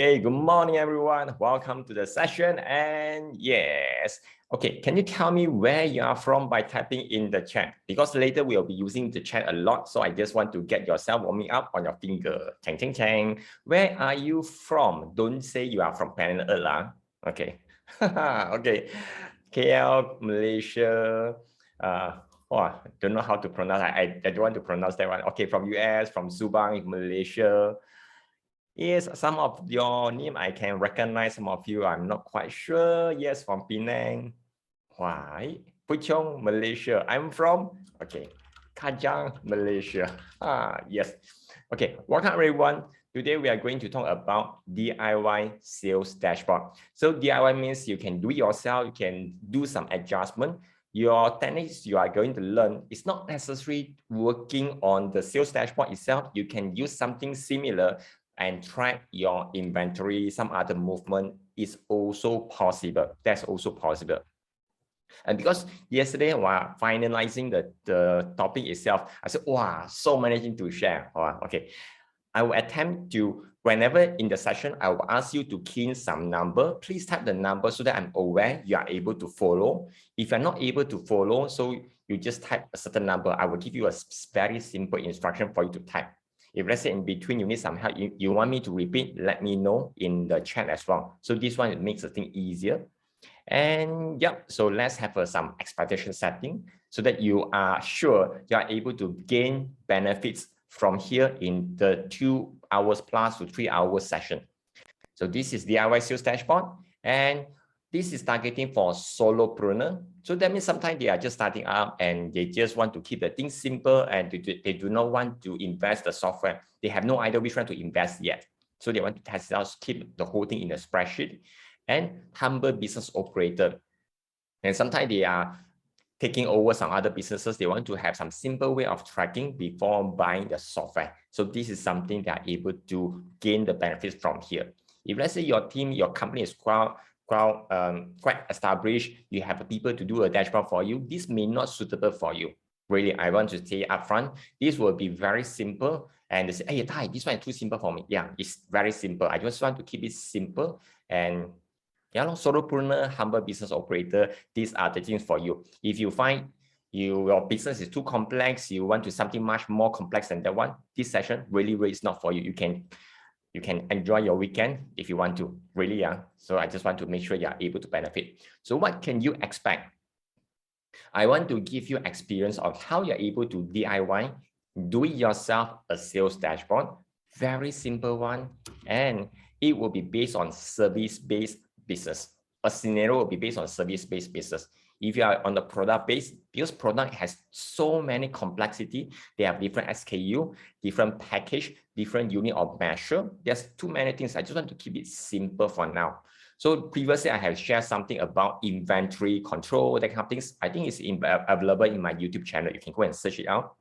Okay, good morning, everyone. Welcome to the session. And yes, okay, can you tell me where you are from by typing in the chat? Because later we'll be using the chat a lot. So I just want to get yourself warming up on your finger. Chang, chang, chang. Where are you from? Don't say you are from planet Earth. Okay. Okay. KL, Malaysia. Don't know how to pronounce. I don't want to pronounce that one. Okay, from US, from Subang, Malaysia. Yes, some of your name I can recognize, some of you I'm not quite sure. Yes, from Penang. Why? Puchong, Malaysia. I'm from, okay, Kajang, Malaysia. Yes. Okay, welcome everyone. Today we are going to talk about DIY sales dashboard. So DIY means you can do it yourself, you can do some adjustment. Your techniques you are going to learn is not necessarily working on the sales dashboard itself. You can use something similar and track your inventory, some other movement is also possible. That's also possible. And because yesterday while finalizing the topic itself, I said, wow, so many things to share. Okay, I will attempt to, whenever in the session, I will ask you to key in some number. Please type the number so that I'm aware you are able to follow. If you're not able to follow, so you just type a certain number. I will give you a very simple instruction for you to type. If let's say in between you need some help, you want me to repeat, let me know in the chat as well. So this one, it makes the thing easier. And yeah, so let's have some expectation setting so that you are sure you are able to gain benefits from here in the 2 hours plus to 3 hours session. So this is DIY sales dashboard, and this is targeting for solopreneur. So that means sometimes they are just starting up and they just want to keep the things simple and they do not want to invest the software. They have no idea which one to invest yet. So they want to test it out, keep the whole thing in a spreadsheet. And humble business operator. And sometimes they are taking over some other businesses. They want to have some simple way of tracking before buying the software. So this is something they are able to gain the benefits from here. If let's say your team, your company is quite established, you have people to do a dashboard for you, this may not suitable for you. Really, I want to say upfront, this will be very simple. And they say, hey, Tai, this one is too simple for me. Yeah, it's very simple. I just want to keep it simple. And yeah, solopreneur, humble business operator, these are the things for you. If you find your business is too complex, you want to something much more complex than that one, this session really is not for you. You can enjoy your weekend if you want to, really. So I just want to make sure you are able to benefit. So what can you expect? I want to give you experience of how you're able to DIY, do it yourself, a sales dashboard, very simple one, and it will be based on service-based business. A scenario will be based on service-based business. If you are on the product base, because product has so many complexity, they have different SKU, different package, different unit of measure. There's too many things. I just want to keep it simple for now. So previously I have shared something about inventory control, that kind of things. I think it's available in my YouTube channel. You can go and search it out.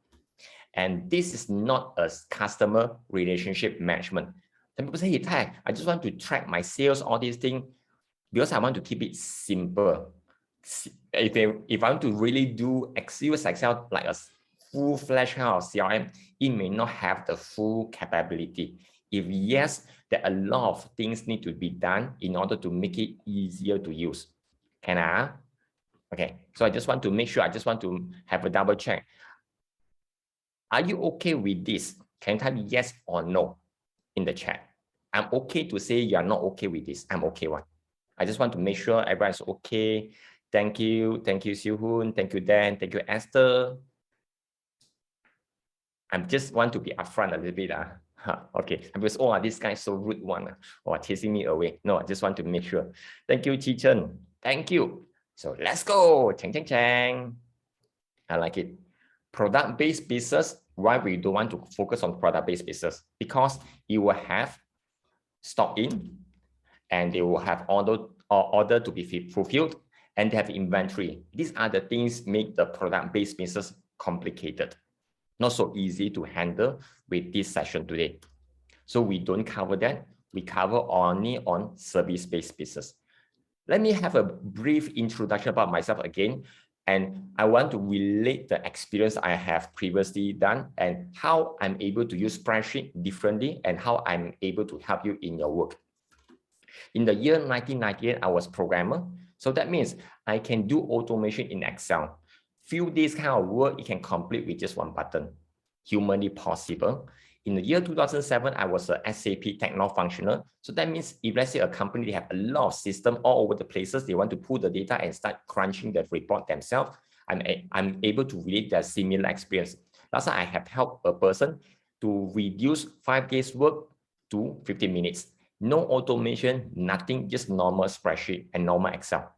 And this is not a customer relationship management. Some people say, hey, Tai, I just want to track my sales, all these things, because I want to keep it simple. If I want to really do Excel like a full-fledged kind of CRM, it may not have the full capability. If yes, there are a lot of things need to be done in order to make it easier to use. Can I? Okay, so I just want to make sure, I just want to have a double check. Are you okay with this? Can you type yes or no in the chat? I'm okay to say you're not okay with this. I'm okay one. I just want to make sure everyone's okay. Thank you. Thank you, Siu-Hoon. Thank you, Dan. Thank you, Esther. I just want to be upfront a little bit. Okay, because this guy is so rude one, or chasing me away. No, I just want to make sure. Thank you, Chi-Chen. Thank you. So let's go. Chang, chang, chang. I like it. Product-based business, why we don't want to focus on product-based business? Because you will have stock in, and they will have order to be fulfilled, and they have inventory. These are the things make the product-based business complicated. Not so easy to handle with this session today. So we don't cover that. We cover only on service-based business. Let me have a brief introduction about myself again. And I want to relate the experience I have previously done and how I'm able to use spreadsheet differently and how I'm able to help you in your work. In the year 1998, I was programmer. So that means I can do automation in Excel. Few days kind of work, it can complete with just one button. Humanly possible. In the year 2007, I was a SAP techno-functional. So that means if let's say a company, they have a lot of systems all over the places, they want to pull the data and start crunching the report themselves, I'm able to relate that similar experience. Last time I have helped a person to reduce 5 days work to 15 minutes. No automation, nothing, just normal spreadsheet and normal Excel.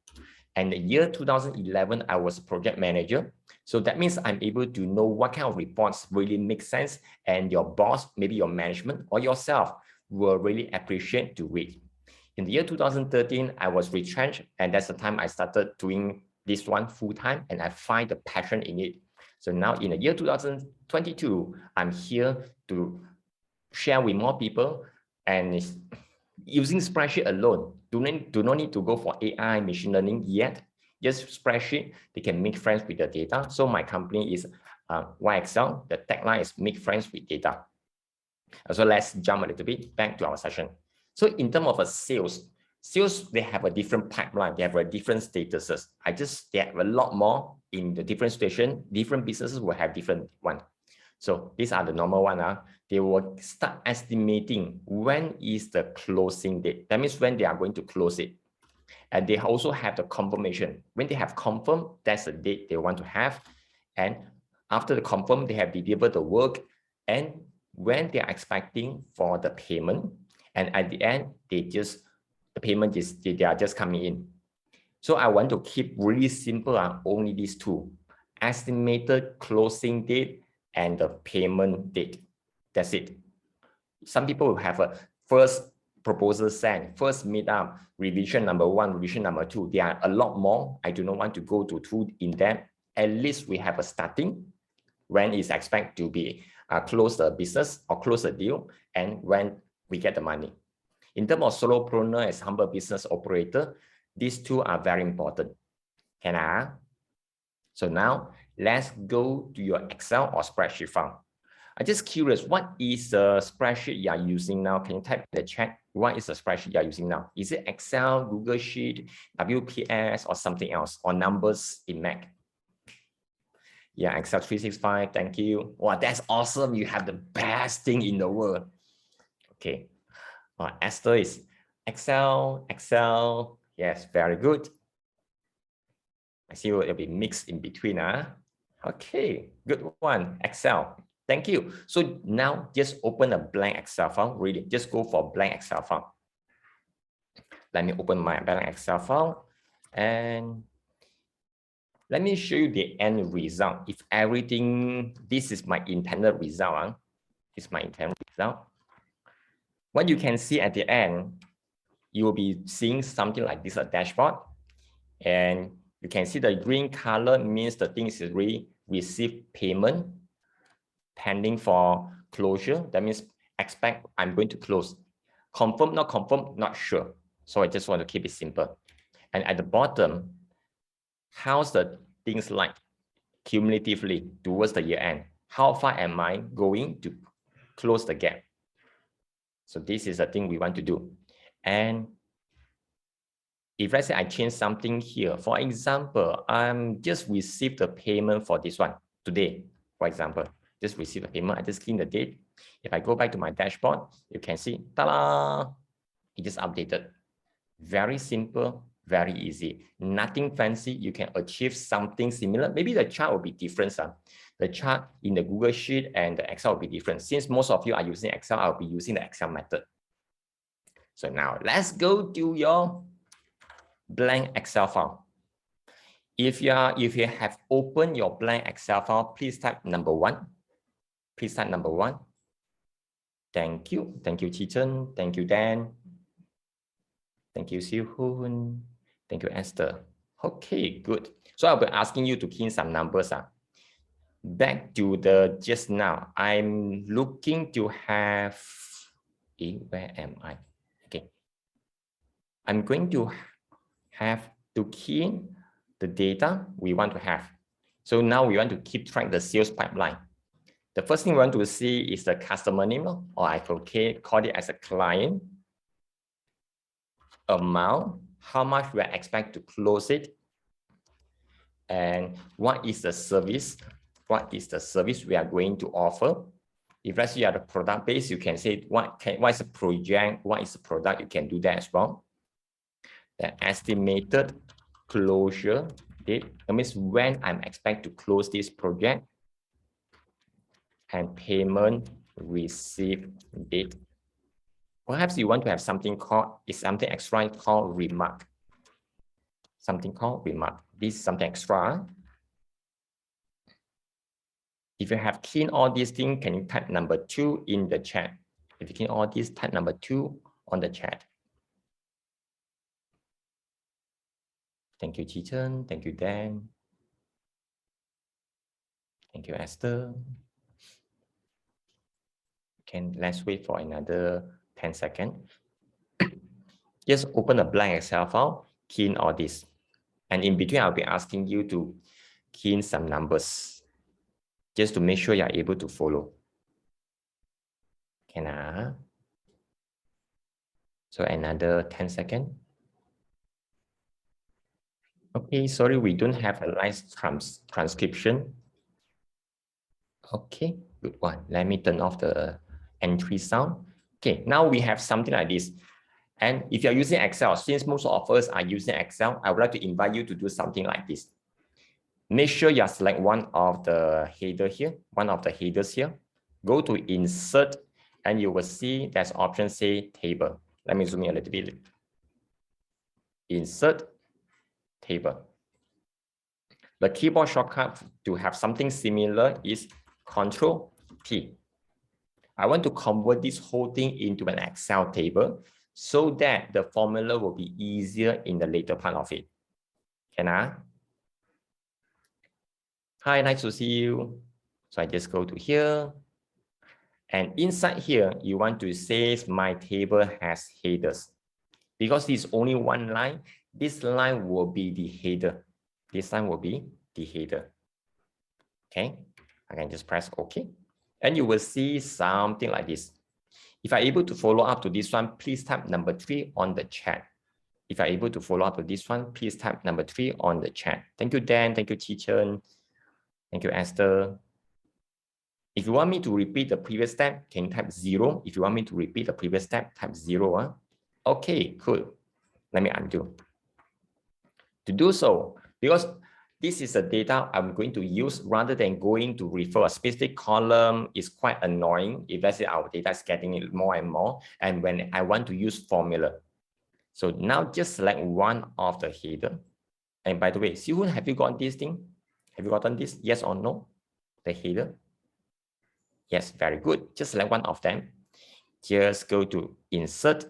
And the year 2011, I was a project manager. So that means I'm able to know what kind of reports really make sense, and your boss, maybe your management or yourself, will really appreciate to read. In the year 2013, I was retrenched, and that's the time I started doing this one full-time, and I find the passion in it. So now in the year 2022, I'm here to share with more people, and using spreadsheet alone, do not need to go for AI, machine learning yet. Just spreadsheet, they can make friends with the data. So my company is YXL. The tagline is make friends with data. So let's jump a little bit back to our session. So in terms of a sales, they have a different pipeline. They have a different statuses. They have a lot more in the different station. Different businesses will have different one. So these are the normal one. They will start estimating when is the closing date. That means when they are going to close it. And they also have the confirmation. When they have confirmed, that's the date they want to have. And after the confirm, they have delivered the work. And when they are expecting for the payment, and at the end, they are just coming in. So I want to keep really simple on only these two: estimated closing date and the payment date. That's it. Some people will have a first proposal sent, first meetup, revision number 1, revision number 2. There are a lot more. I do not want to go to too in depth. At least we have a starting when it's expected to be close the business or close the deal, and when we get the money. In terms of solopreneur as humble business operator, these two are very important. So now let's go to your Excel or spreadsheet file. I'm just curious, what is the spreadsheet you are using now? Can you type in the chat? What is the spreadsheet you are using now? Is it Excel, Google Sheet, WPS, or something else, or numbers in Mac? Yeah, Excel 365, thank you. Wow, that's awesome. You have the best thing in the world. Okay. Esther is Excel. Yes, very good. I see it will be mixed in between. Okay, good one. Excel. Thank you. So now just open a blank Excel file. Really, just go for blank Excel file. Let me open my blank Excel file and let me show you the end result. If everything, this is my intended result. This is my intended result. What you can see at the end, you will be seeing something like this, a dashboard. And you can see the green color means the thing is really receive payment, pending for closure. That means expect I'm going to close. Confirm, not sure. So I just want to keep it simple. And at the bottom, how's the things like cumulatively towards the year end? How far am I going to close the gap? So this is the thing we want to do. And if let's say I change something here, for example, I'm just received the payment for this one today, for example, just received the payment. I just clean the date. If I go back to my dashboard, you can see, ta-da, it just updated. Very simple, very easy. Nothing fancy. You can achieve something similar. Maybe the chart will be different. The chart in the Google Sheet and the Excel will be different. Since most of you are using Excel, I'll be using the Excel method. So now let's go to your blank Excel file. If you have opened your blank Excel file, please type number 1. Please type number 1. Thank you. Thank you, Chichen. Thank you, Dan. Thank you, Sifu. Thank you, Esther. Okay, good. So I'll be asking you to key in some numbers. Back to the just now, I'm looking to have, where am I? Okay. I'm going to have to key in the data we want to have. So now we want to keep track the sales pipeline. The first thing we want to see is the customer name, or I call it as a client. amount, how much we expect to close it, and what is the service, we are going to offer. If let's say you are the product base, you can say what is the project, what is the product, you can do that as well. The estimated closure date, that means when I'm expect to close this project, and payment received date. Perhaps you want to have something extra called remark. Something called remark. This is something extra. If you have key in all these things, can you type number 2 in the chat? If you key in all these, type number 2 on the chat. Thank you, Chi-Chen. Thank you, Dan. Thank you, Esther. Let's wait for another 10 seconds. Just open a blank Excel file, key in all this. And in between, I'll be asking you to key in some numbers, just to make sure you're able to follow. So another 10 seconds. Okay, sorry, we don't have a nice transcription. Okay, good one. Let me turn off the entry sound. Okay, now we have something like this. And if you're using Excel, since most of us are using Excel, I would like to invite you to do something like this. Make sure you select one of the headers here. Go to Insert, and you will see there's option say Table. Let me zoom in a little bit. Insert, Table. The keyboard shortcut to have something similar is Control-T. I want to convert this whole thing into an Excel table so that the formula will be easier in the later part of it. Hi, nice to see you. So I just go to here. And inside here, you want to say my table has headers. Because it's only one line, this line will be the header. This line will be the header. Okay, I can just press OK. And you will see something like this. If I'm able to follow up to this one, please type number 3 on the chat. If you're able to follow up to this one, please type number 3 on the chat. Thank you, Dan. Thank you, Chi-Chen. Thank you, Esther. If you want me to repeat the previous step, can you type 0? If you want me to repeat the previous step, type 0. Okay, cool. Let me undo. To do so, because this is the data I'm going to use rather than going to refer a specific column is quite annoying if let's say our data is getting more and more, and when I want to use formula. So now just select one of the header. And by the way, Sifu, have you got this thing? Have you gotten this? Yes or no? The header? Yes, very good. Just select one of them. Just go to Insert.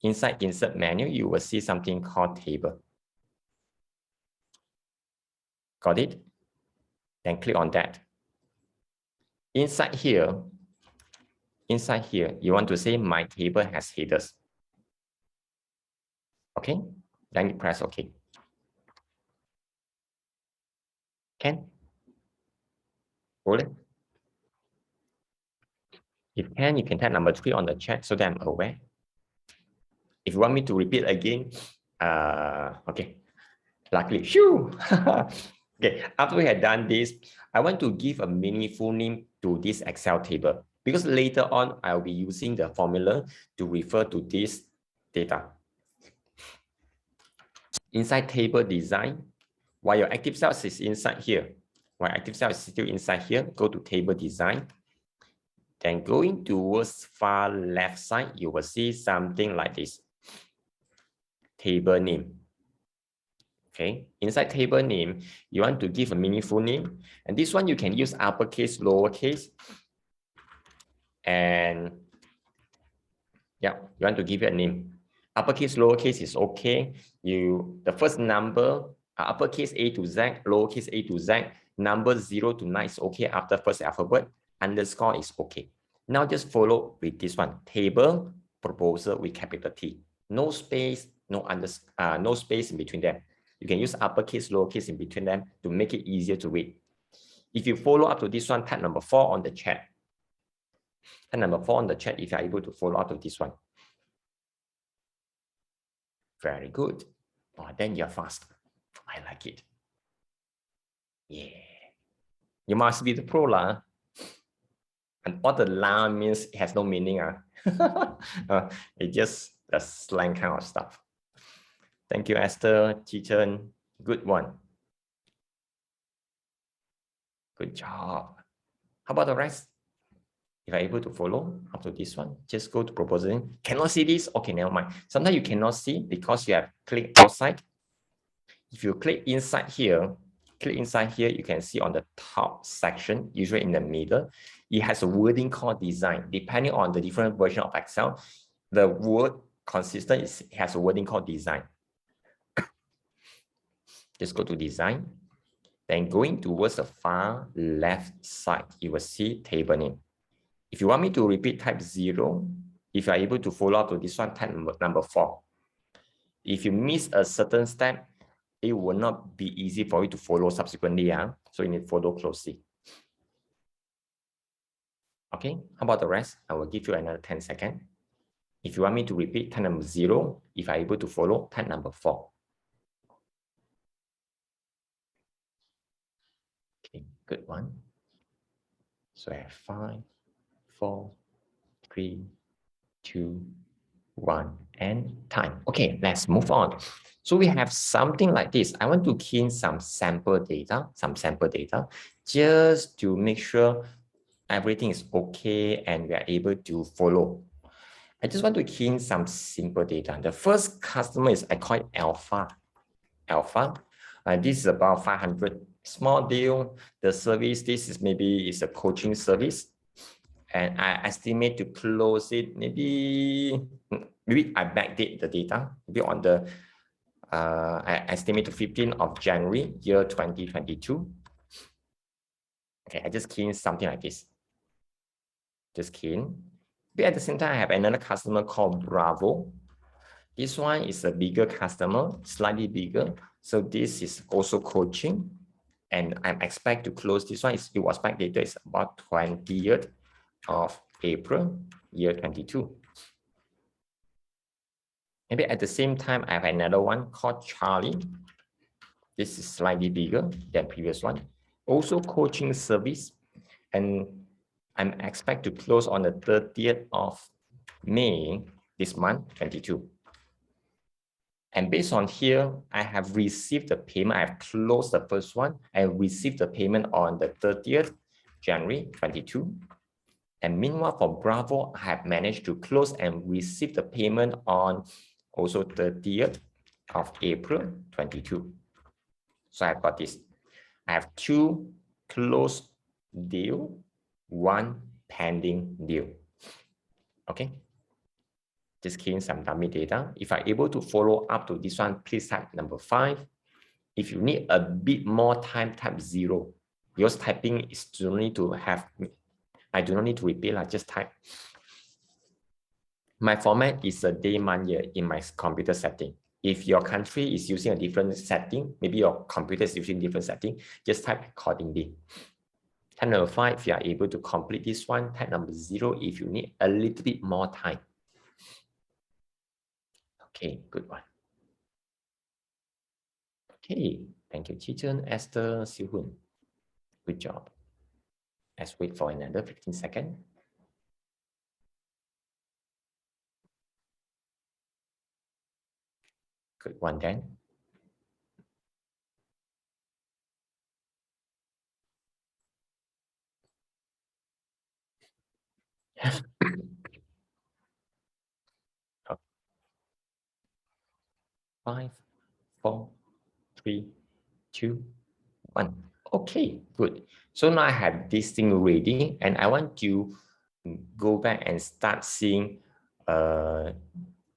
Inside Insert menu, you will see something called Table. Got it? Then click on that. Inside here, you want to say my table has headers. Okay, then you press OK. Can? Hold it. If you can type number 3 on the chat so that I'm aware. If you want me to repeat again, okay. Luckily, shoo. Okay, after we had done this, I want to give a meaningful name to this Excel table because later on, I'll be using the formula to refer to this data. Inside table design, while your active cells is inside here, while active cell is still inside here, go to table design. Then going towards far left side, you will see something like this. Table name. Okay, inside table name, you want to give a meaningful name. And this one you can use uppercase, lowercase. And yeah, you want to give it a name. Uppercase, lowercase is okay. The first number, uppercase A to Z, lowercase A to Z, number 0 to 9 is okay after first alphabet. Underscore is okay. Now just follow with this one. Table proposal with capital T. No space, no space in between them. You can use uppercase, lowercase in between them to make it easier to read. If you follow up to this one, type number 4 on the chat. Type number 4 on the chat if you're able to follow up to this one. Very good. Oh, then you're fast. I like it. Yeah. You must be the pro lah. And what the la means it has no meaning. It's just the slang kind of stuff. Thank you, Esther, Chichen. Good one. Good job. How about the rest? If you're able to follow up to this one, just go to proposing. Cannot see this? Okay, never mind. Sometimes you cannot see because you have clicked outside. If you click inside here, you can see on the top section, usually in the middle, it has a wording called design. Depending on the different version of Excel, the word consistent it has a wording called design. Just go to design. Then going towards the far left side, you will see table name. If you want me to repeat, type 0. If you are able to follow up to this one, type number 4. If you miss a certain step, it will not be easy for you to follow subsequently. So you need to follow closely. Okay, how about the rest? I will give you another 10 seconds. If you want me to repeat, type number 0. If I'm able to follow, type number 4. Okay, good one. So I have 5, 4, 3, 2, 1, and time. Okay, let's move on. So we have something like this. I want to key in some sample data, just to make sure everything is okay and we are able to follow. I just want to key in some simple data. The first customer is, I call it Alpha. This is about 500 small deal. The service, this is maybe is a coaching service. And I estimate to close it, maybe I backdate the data, maybe on the, I estimate to 15th of January, year 2022. Okay, I just key in something like this. Just key in. But at the same time, I have another customer called Bravo. This one is a bigger customer, slightly bigger. So this is also coaching. And I'm expect to close this one. It was backdated, it's about 20th of April, year 22. Maybe at the same time, I have another one called Charlie. This is slightly bigger than previous one. Also coaching service. And I'm expect to close on the 30th of May, this month, 22. And based on here, I have received the payment. I have closed the first one. I received the payment on the 30th January 22. And meanwhile, for Bravo, I have managed to close and receive the payment on also 30th of April 22. So I've got this. I have 2 closed deal, 1 pending deal. Okay. Just key in some dummy data. If I'm able to follow up to this one, please type number 5. If you need a bit more time, type 0. Because typing is don't need to have, I do not need to repeat, just type. My format is a day, month, year in my computer setting. If your country is using a different setting, maybe your computer is using different setting, just type accordingly. Type number 5, if you are able to complete this one, type number 0 if you need a little bit more time. Okay, good one. Okay, thank you, Chichen, Esther, Sifu. Good job. Let's wait for another 15 seconds. Good one then. Oh. 5, 4, 3, 2, 1. Okay, good. So now I have this thing ready and I want to go back and start seeing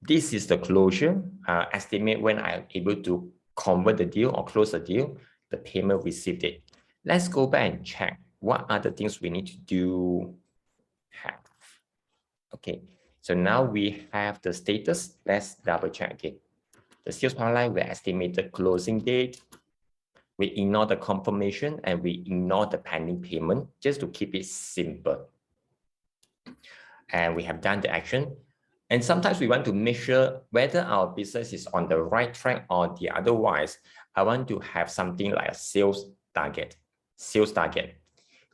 this is the closure, estimate when I'm able to convert the deal or close the deal, the payment received it. Let's go back and check what are the things we need to do. Okay, so now we have the status. Let's double check again. The sales pipeline, we estimated closing date. We ignore the confirmation and we ignore the pending payment just to keep it simple. And we have done the action. And sometimes we want to make sure whether our business is on the right track or the otherwise. I want to have something like a sales target. Sales target.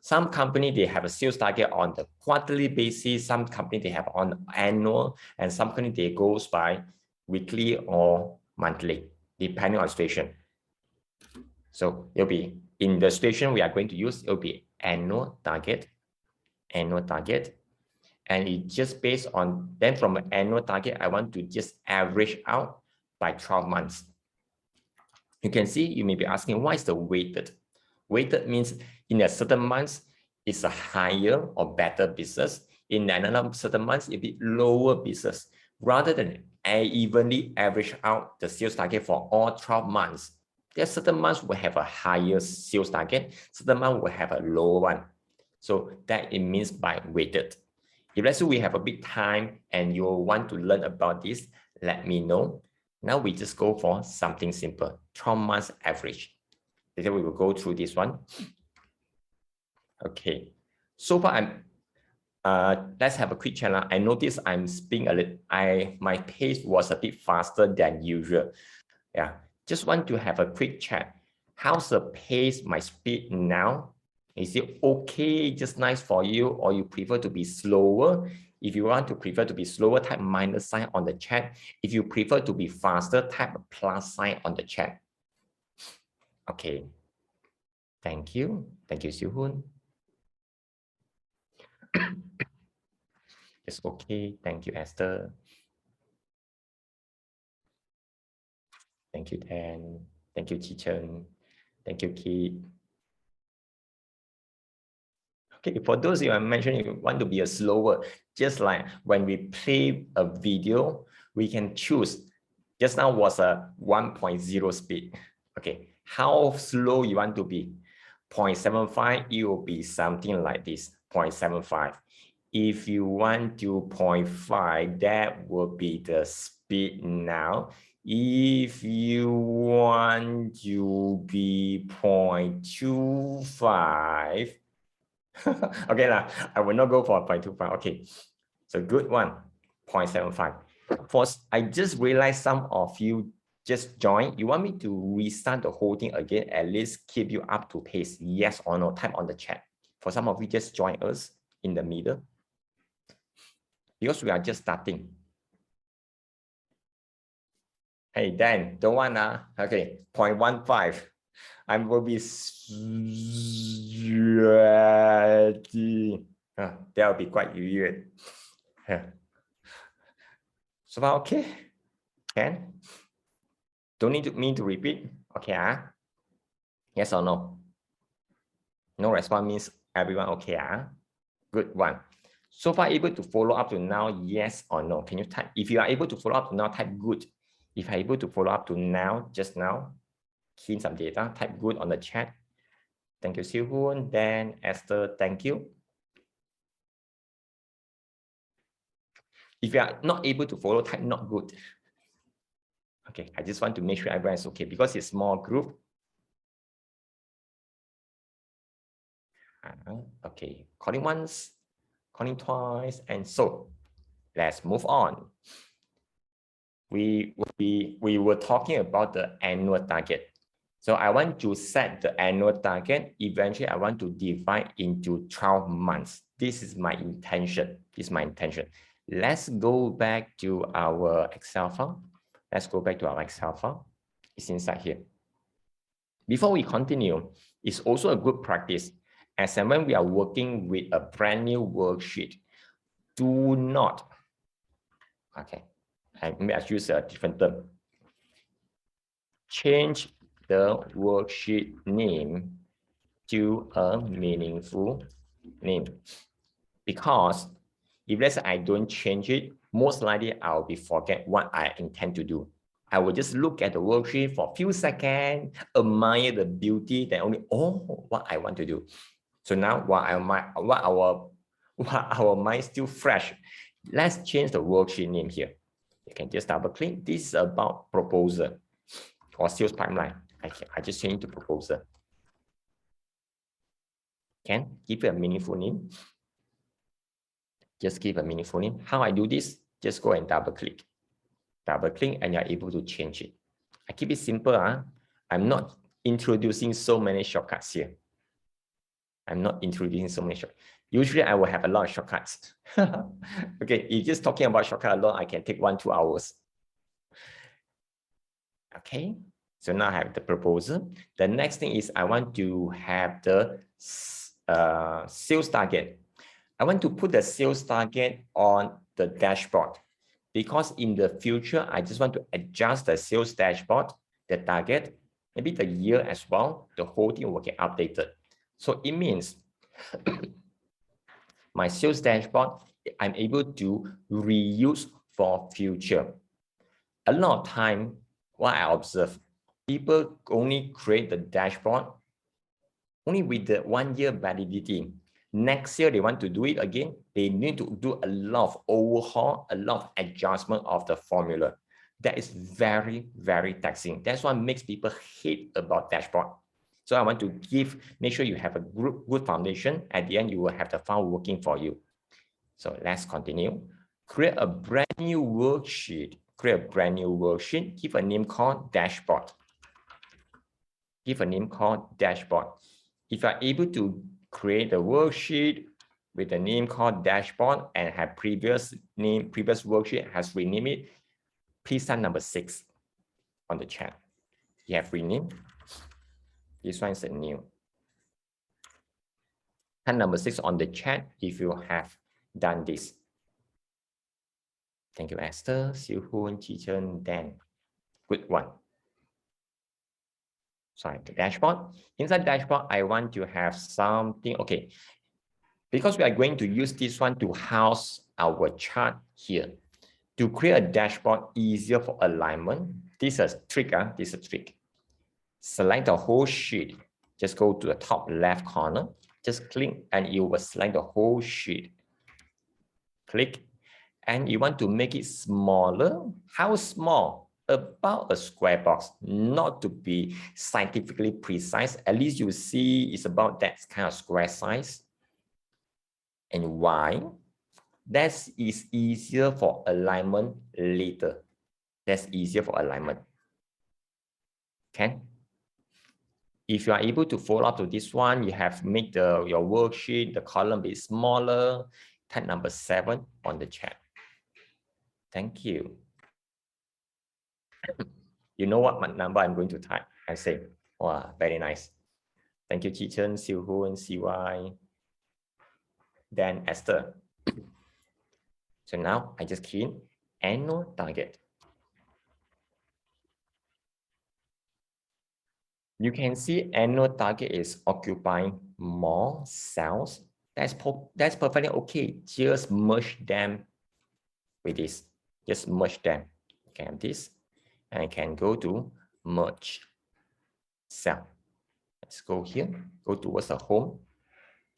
Some company, they have a sales target on the quarterly basis. Some company, they have on annual, and some company, they goes by weekly or monthly, depending on situation. So it'll be in the situation we are going to use, it'll be annual target. And it's just based on, then from an annual target, I want to just average out by 12 months. You can see, you may be asking, why is the weighted? Weighted means in a certain months, it's a higher or better business. In another certain months, it'll be lower business. Rather than evenly average out the sales target for all 12 months, there are certain months will have a higher sales target, certain months will have a lower one. So that it means by weighted. If let's say we have a big time and you want to learn about this, let me know. Now we just go for something simple, 12 months average. Later we will go through this one. Okay, so far let's have a quick challenge. I noticed I'm speaking a little, my pace was a bit faster than usual. Yeah, just want to have a quick chat. How's the pace, my speed now? Is it okay, just nice for you, or you prefer to be slower? If you want to prefer to be slower, type minus sign on the chat. If you prefer to be faster, type a plus sign on the chat. Okay. Thank you. Thank you, Siu-Hun. It's okay. Thank you, Esther. Thank you, Dan. Thank you, Chi-Chen. Thank you, Keith. Okay, for those of you I mentioned, you want to be a slower, just like when we play a video, we can choose. Just now was a 1.0 speed. Okay, how slow you want to be? 0.75, it will be something like this, 0.75. If you want to 0.5, that will be the speed now. If you want to be 0.25, okay, I will not go for 0.25. Okay, so good one, 0.75. I just realized some of you just joined. You want me to restart the whole thing again, at least keep you up to pace? Yes or no? Type on the chat. For some of you just join us in the middle, because we are just starting. Hey, Dan, don't want okay, 0.15. I will be sweaty. That will be quite weird. So far, okay? Can? Don't need me to repeat. Okay, yes or no? No response means everyone okay, Good one. So far able to follow up to now, yes or no? Can you type? If you are able to follow up to now, type good. If you are able to follow up to now, just now, key in some data, type good on the chat. Thank you, Siu-Hun. Dan, Esther, thank you. If you are not able to follow, type not good. Okay, I just want to make sure everyone is okay because it's small group. Okay, calling once, calling twice, and so let's move on. We were talking about the annual target. So I want to set the annual target. Eventually, I want to divide into 12 months. This is my intention. This is my intention. Let's go back to our Excel file. Let's go back to our Excel file. It's inside here. Before we continue, it's also a good practice. As and when we are working with a brand new worksheet, do not, okay, maybe I use a different term. Change the worksheet name to a meaningful name. Because if let's say I don't change it, most likely I'll be forget what I intend to do. I will just look at the worksheet for a few seconds, admire the beauty, then only, oh, what I want to do. So now while our mind still fresh, let's change the worksheet name here. You can just double click. This is about proposal or sales pipeline. I just change to proposal. Can give it a meaningful name. Just give a meaningful name. How I do this? just go and double click, and you're able to change it. I keep it simple. I'm not introducing so many shortcuts here. Usually I will have a lot of shortcuts. Okay, if just talking about shortcut alone, I can take 1-2 hours. Okay, so now I have the proposal. The next thing is I want to have the sales target. I want to put the sales target on the dashboard because in the future, I just want to adjust the sales dashboard, the target, maybe the year as well. The whole thing will get updated. So it means my sales dashboard, I'm able to reuse for future. A lot of time, what I observe, people only create the dashboard only with the 1 year validity. Next year, they want to do it again. They need to do a lot of overhaul, a lot of adjustment of the formula. That is very, very taxing. That's what makes people hate about dashboard. So I want to make sure you have a good foundation. At the end, you will have the file working for you. So let's continue. Create a brand new worksheet. Give a name called dashboard. If you are able to create a worksheet with a name called dashboard and have previous worksheet has renamed it, please type number 6 on the chat. You have renamed. This one is a new. Type number 6 on the chat if you have done this. Thank you, Esther, Sifu, Chichen, Dan. Good one. Sorry, the dashboard. Inside dashboard, I want to have something. Okay, because we are going to use this one to house our chart here. To create a dashboard easier for alignment, this is a trick. This is a trick. Select the whole sheet. Just go to the top left corner. Just click and you will select the whole sheet. Click. And you want to make it smaller. How small? About a square box, not to be scientifically precise. At least you see it's about that kind of square size. And why? That is easier for alignment later. That's easier for alignment. Okay. If you are able to follow up to this one, you have made your worksheet, the column be smaller. Type number 7 on the chat. Thank you. You know what number I'm going to type? I say, wow, very nice. Thank you, Chichen, Sifu, and CY. Then Esther. So now I just key in annual target. You can see annual target is occupying more cells. That's perfectly okay. Just merge them with this. Just merge them. Okay, this. And I can go to merge cell. Let's go here. Go towards the home.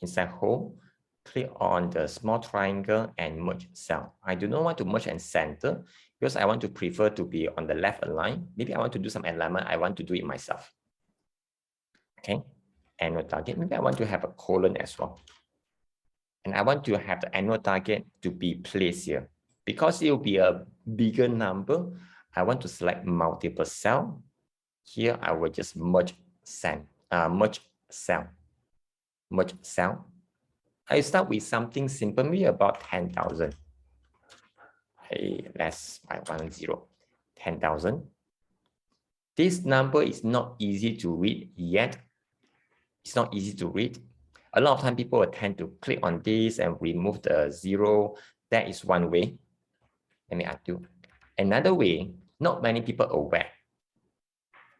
Inside home, click on the small triangle and merge cell. I do not want to merge and center because I want to prefer to be on the left align. Maybe I want to do some alignment. I want to do it myself. Okay, annual target. Maybe I want to have a colon as well. And I want to have the annual target to be placed here. Because it will be a bigger number, I want to select multiple cell. Here, I will just merge cell. Merge cell. I start with something simple, maybe about 10,000. Hey, let's 510. 10,000. This number is not easy to read yet. It's not easy to read. A lot of time people will tend to click on this and remove the 0. That is one way. Let me undo. Another way, not many people are aware.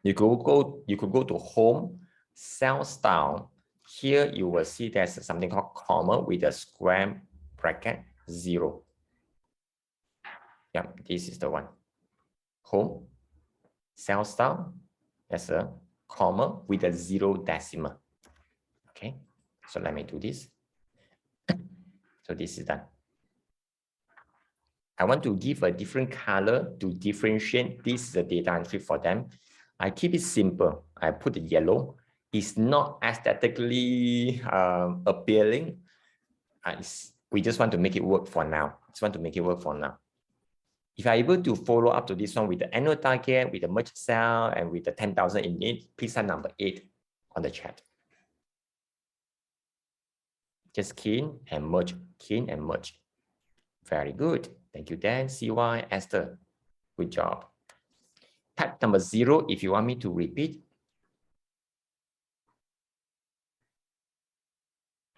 You could go to home, cell style. Here you will see there's something called comma with a square bracket 0. Yeah, this is the one. Home, cell style, there's a comma with a 0 decimal. Okay, so let me do this. So this is done. I want to give a different color to differentiate. This is the data entry for them. I keep it simple. I put the yellow. It's not aesthetically appealing. We just want to make it work for now. If you're able to follow up to this one with the annual target, with the merge cell, and with the 10,000 in it, please type number 8 on the chat. Just key in and merge, key in and merge. Very good. Thank you, Dan, CY, Esther. Good job. Type number 0 if you want me to repeat.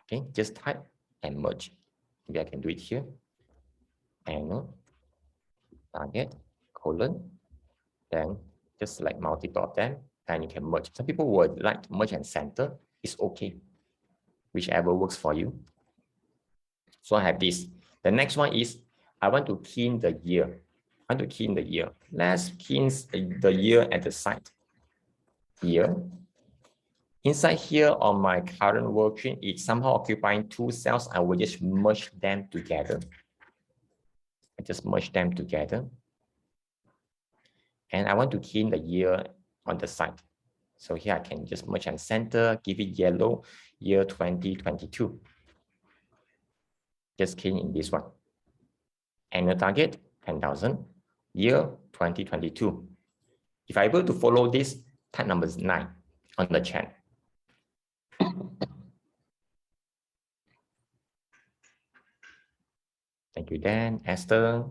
Okay, just type and merge. Maybe I can do it here. Annual target, colon, then just select multiple of them, and you can merge. Some people would like to merge and center. It's okay, whichever works for you. So I have this. The next one is I want to key in the year. I want to key in the year. Let's key in the year at the side. Year. Inside here on my current worksheet, it's somehow occupying 2 cells. I will just merge them together. I just merge them together. And I want to key in the year on the side. So here I can just merge and center, give it yellow, year 2022. Just key in this one. Annual target, 10,000, year 2022. If I'm able to follow this, type number 9 on the chat. Thank you, Dan, Esther.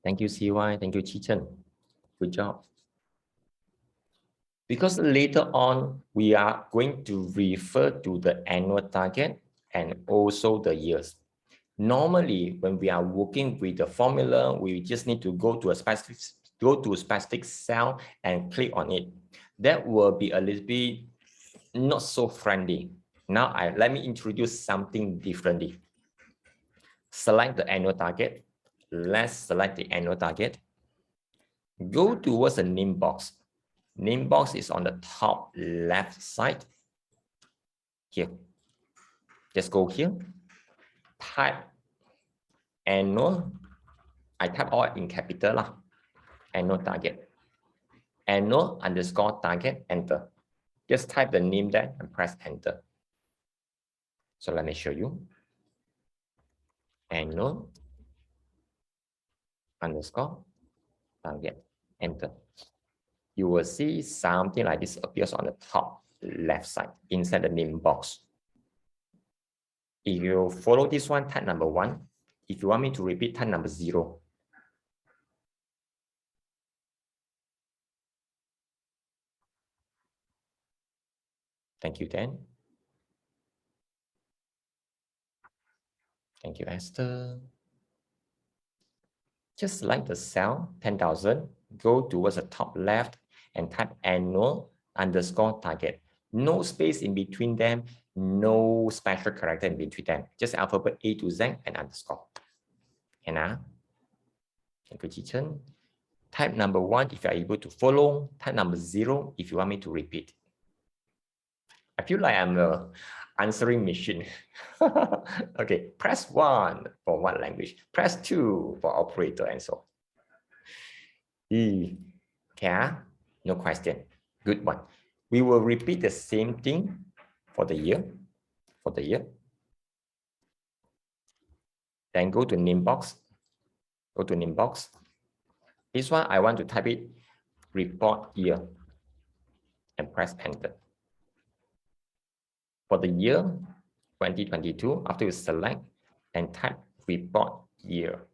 Thank you, CY. Thank you, Chichen. Good job. Because later on, we are going to refer to the annual target and also the years. Normally, when we are working with the formula, we just need to go to a specific cell and click on it. That will be a little bit not so friendly. Now, let me introduce something differently. Select the annual target. Let's select the annual target. Go towards the name box. Name box is on the top left side. Here. Just go here. Type annual. I type all in capital lah. Annual target. Annual underscore target, enter. Just type the name there and press enter. So let me show you. Annual underscore target, enter. You will see something like this appears on the top left side inside the name box. If you follow this one, type number 1. If you want me to repeat, type number 0. Thank you, Dan. Thank you, Esther. Just select the cell, 10,000, go towards the top left and type annual underscore target. No space in between them, no special character in between them. Just alphabet A to Z and underscore. Thank you, Chichen. Type number 1 if you are able to follow. Type number 0 if you want me to repeat. I feel like I'm a answering machine. Okay, press 1 for one language, press 2 for operator, and so on. Okay, no question. Good one. We will repeat the same thing for the year. Then go to name box. Go to name box. This one I want to type it report year and press enter. For the year 2022, after you select and type report year.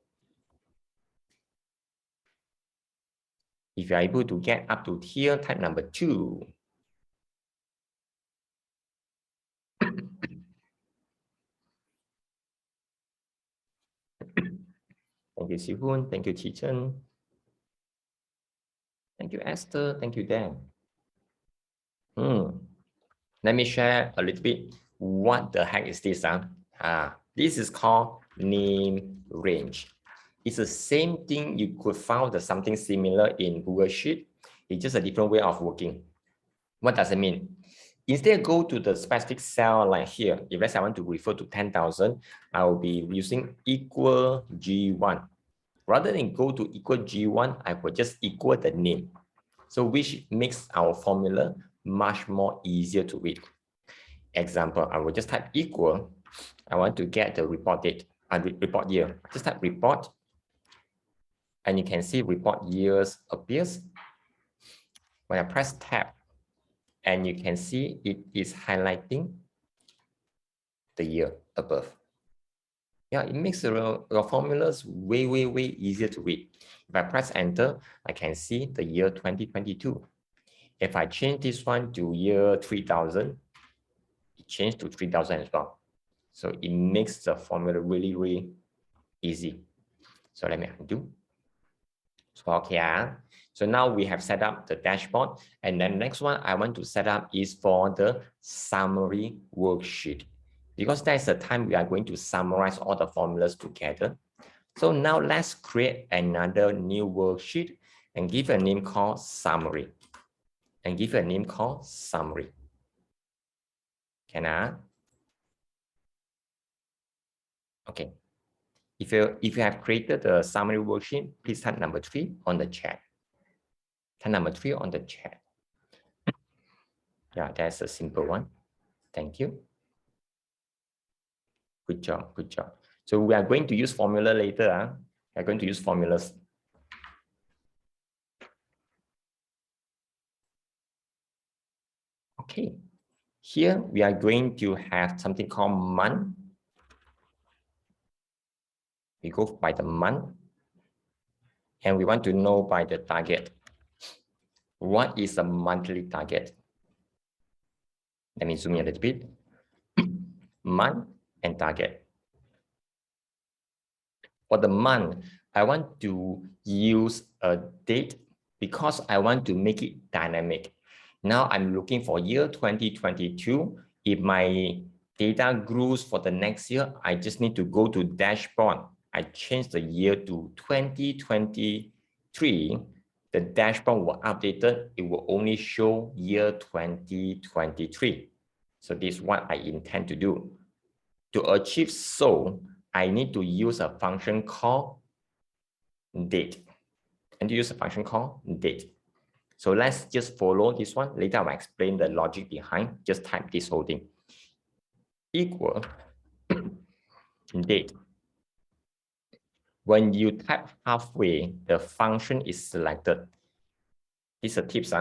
If you are able to get up to here, type number 2. Thank you, Sifu. Thank you, Chichen. Thank you, Esther. Thank you, Dan. Let me share a little bit. What the heck is this? This is called name range. It's the same thing. You could find something similar in Google Sheet. It's just a different way of working. What does it mean? Instead, go to the specific cell like here. If let's say I want to refer to 10,000, I will be using equal G1. Rather than go to equal G1, I will just equal the name. So which makes our formula much more easier to read. Example, I will just type equal I want to get the report date, report year. Just type report, and you can see report years appears. When I press tab, and you can see it is highlighting the year above. Yeah, it makes your formulas way easier to read. If I press enter, I can see the year 2022. If I change this one to year 3000, it changed to 3000 as well. So it makes the formula really easy. So let me undo. So okay, so now we have set up the dashboard, and then next one I want to set up is for the summary worksheet, because that's the time we are going to summarize all the formulas together. So now let's create another new worksheet and give a name called summary. And give a name called summary. Can I? Okay. If you have created the summary worksheet, please type number 3 on the chat. Type number 3 on the chat. Yeah, that's a simple one. Thank you. Good job. Good job. So we are going to use formula later. We are going to use formulas. Okay. Here we are going to have something called month. We go by the month. And we want to know by the target. What is a monthly target? Let me zoom in a little bit. Month and target. For the month, I want to use a date because I want to make it dynamic. Now I'm looking for year 2022. If my data grows for the next year, I just need to go to dashboard. I change the year to 2023. The dashboard will update it. It will only show year 2023. So this is what I intend to do. To achieve so, I need to use a function called date. And to use a function called date. So let's just follow this one. Later I'll explain the logic behind. Just type this whole thing. Equal date. When you type halfway, the function is selected. These are tips,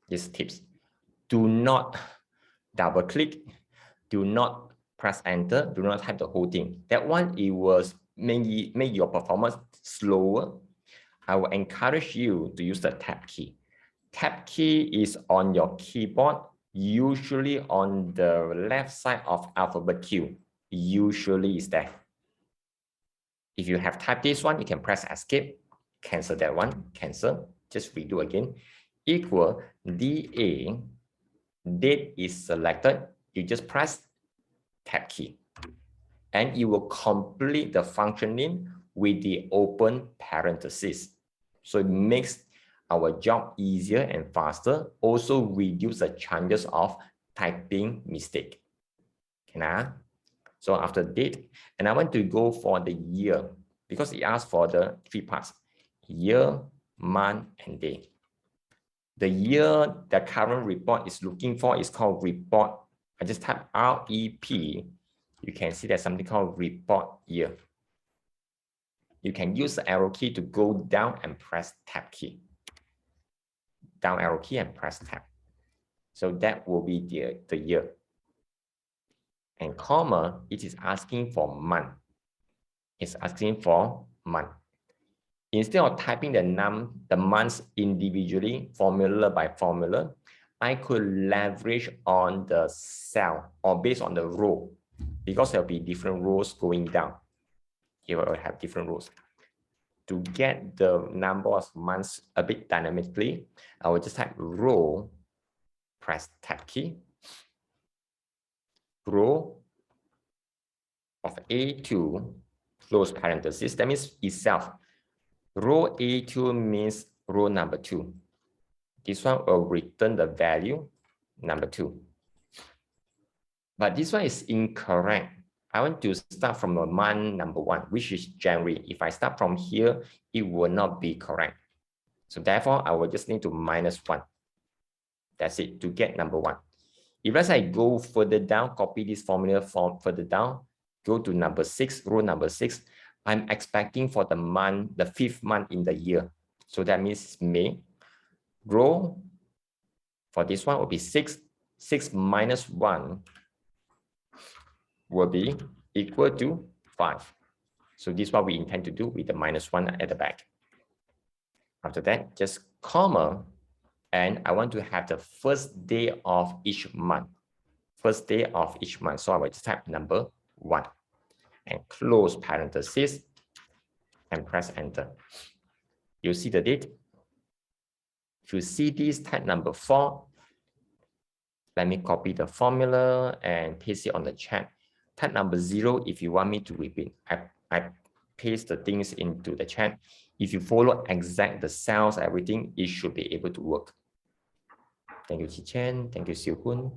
These tips. Do not double click. Do not press enter. Do not type the whole thing. That one, it was make your performance slower. I will encourage you to use the tab key. Tab key is on your keyboard, usually on the left side of alphabet Q. Usually is there. If you have typed this one, you can press escape, cancel that one, cancel, just redo again. Equal DA, date is selected, you just press tab key. And you will complete the functioning with the open parentheses. So it makes our job easier and faster, also reduce the chances of typing mistake. Can I? So after date, and I want to go for the year because it asks for the 3 parts: year, month, and day. The year the current report is looking for is called report. I just type REP. You can see there's something called report year. You can use the arrow key to go down and press tab key. Down arrow key and press tab. So that will be the year. And comma, it is asking for month. It's asking for month. Instead of typing the months individually, formula by formula, I could leverage on the cell or based on the row, because there'll be different rows going down. Here we'll have different rows. To get the number of months a bit dynamically, I will just type row, press tab key, row of A2, close parenthesis. That means itself. Row A2 means row number 2. This one will return the value number 2. But this one is incorrect. I want to start from the month number 1, which is January. If I start from here, it will not be correct. So therefore, I will just need to -1. That's it, to get number 1. If let's say I go further down, copy this formula from further down, go to number 6, row number 6. I'm expecting for the month, the 5th month in the year. So that means May. Row for this one will be 6. 6 minus 1 will be equal to 5. So this is what we intend to do with the -1 at the back. After that, just comma, and I want to have the first day of each month. First day of each month. So I will type number 1 and close parenthesis and press enter. You see the date. If you see this, type number 4. Let me copy the formula and paste it on the chat. Type number 0 if you want me to repeat. I paste the things into the chat. If you follow exact the cells, everything, it should be able to work. Thank you, Chi Chen. Thank you, Siu Hun.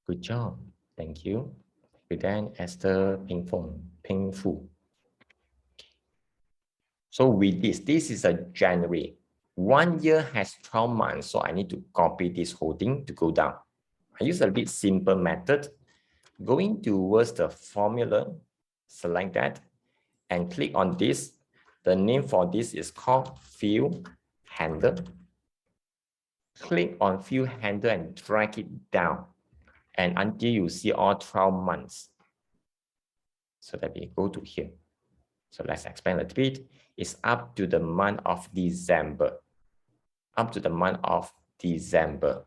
Good job. Thank you. Then Esther Ping Fu. So with this is a January. 1 year has 12 months, so I need to copy this whole thing to go down. I use a bit simple method. Going towards the formula, select that, and click on this. The name for this is called field handle. Click on field handle and drag it down, and until you see all 12 months. So that we go to here. So let's expand a bit. It's up to the month of December. Up to the month of December.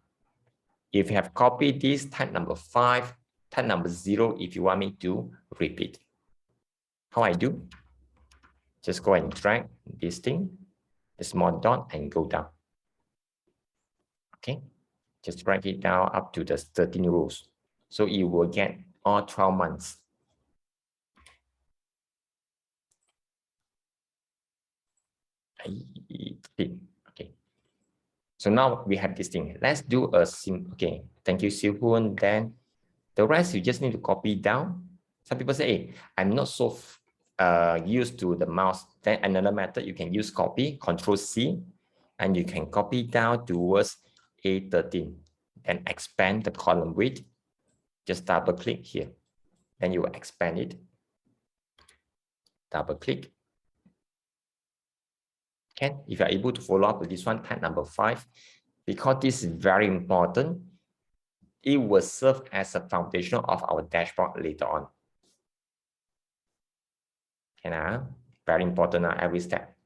If you have copied this, type number 5, type number 0 if you want me to repeat. How I do? Just go and drag this thing, the small dot, and go down. Okay, just drag it down up to the 13 rows. So you will get all 12 months. Okay. So now we have this thing. Let's do a sim. Okay, thank you, Siu Hun. Then the rest you just need to copy down. Some people say, hey, I'm not so used to the mouse. Then another method you can use copy, Control C, and you can copy down towards A13. Then expand the column width. Just double click here. Then you will expand it. Double click. Okay, if you're able to follow up with this one, type number 5, because this is very important, it will serve as a foundation of our dashboard later on. Okay, very important every step.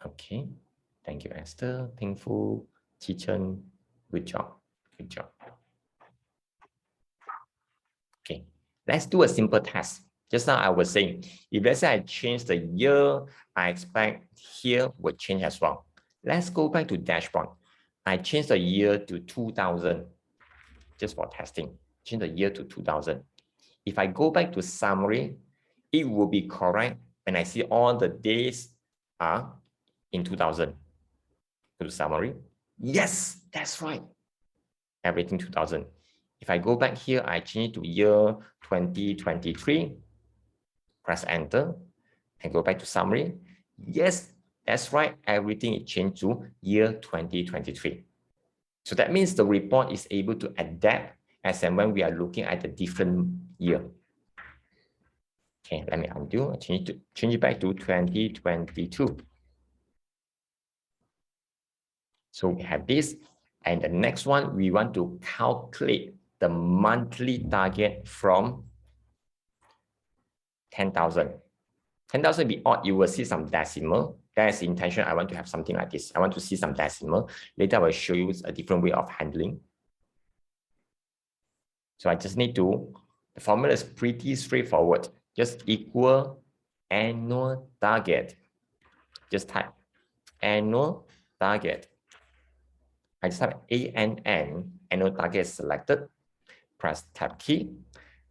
Okay, thank you, Esther, Ping Fu, Chi Chen, good job, good job. Okay, let's do a simple test. Just now I was saying, if let's say I change the year, I expect here will change as well. Let's go back to dashboard. I change the year to 2000, just for testing. Change the year to 2000. If I go back to summary, it will be correct when I see all the days are in 2000. Go to summary. Yes, that's right. Everything 2000. If I go back here, I change to year 2023. Press enter and go back to summary. Yes, that's right. Everything is changed to year 2023. So that means the report is able to adapt as and when we are looking at the different year. Okay, let me undo. Change it back to 2022. So we have this. And the next one, we want to calculate the monthly target from 10,000. 10,000 be odd, you will see some decimal. That is the intention. I want to have something like this. I want to see some decimal. Later, I will show you a different way of handling. So I just need to, the formula is pretty straightforward. Just equal annual target. Just type annual target. I just type ANN, annual target is selected. Press tab key,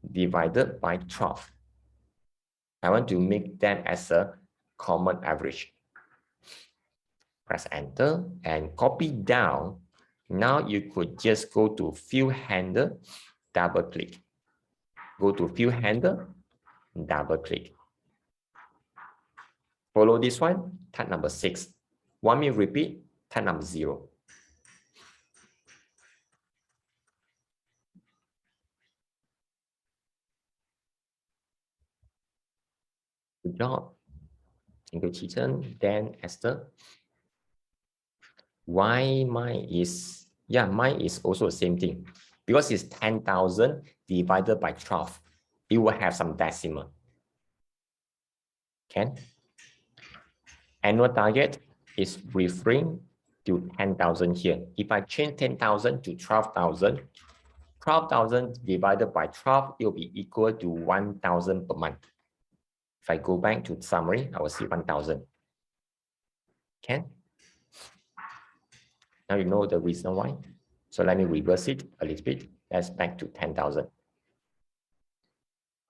divided by 12. I want to make that as a common average. Press enter and copy down. Now you could just go to field handle, double click. Go to field handle, double click. Follow this one, type number 6. Want me to repeat? Type number 0. Good job. Thank you, Chichen. Then Esther. Why mine is, yeah, mine is also the same thing. Because it's 10,000 divided by 12. It will have some decimal. Okay. Annual target is referring to 10,000 here. If I change 10,000 to 12,000, 12,000 divided by 12, it will be equal to 1,000 per month. If I go back to summary, I will see 1,000. Okay. Now you know the reason why. So let me reverse it a little bit. Let's back to 10,000.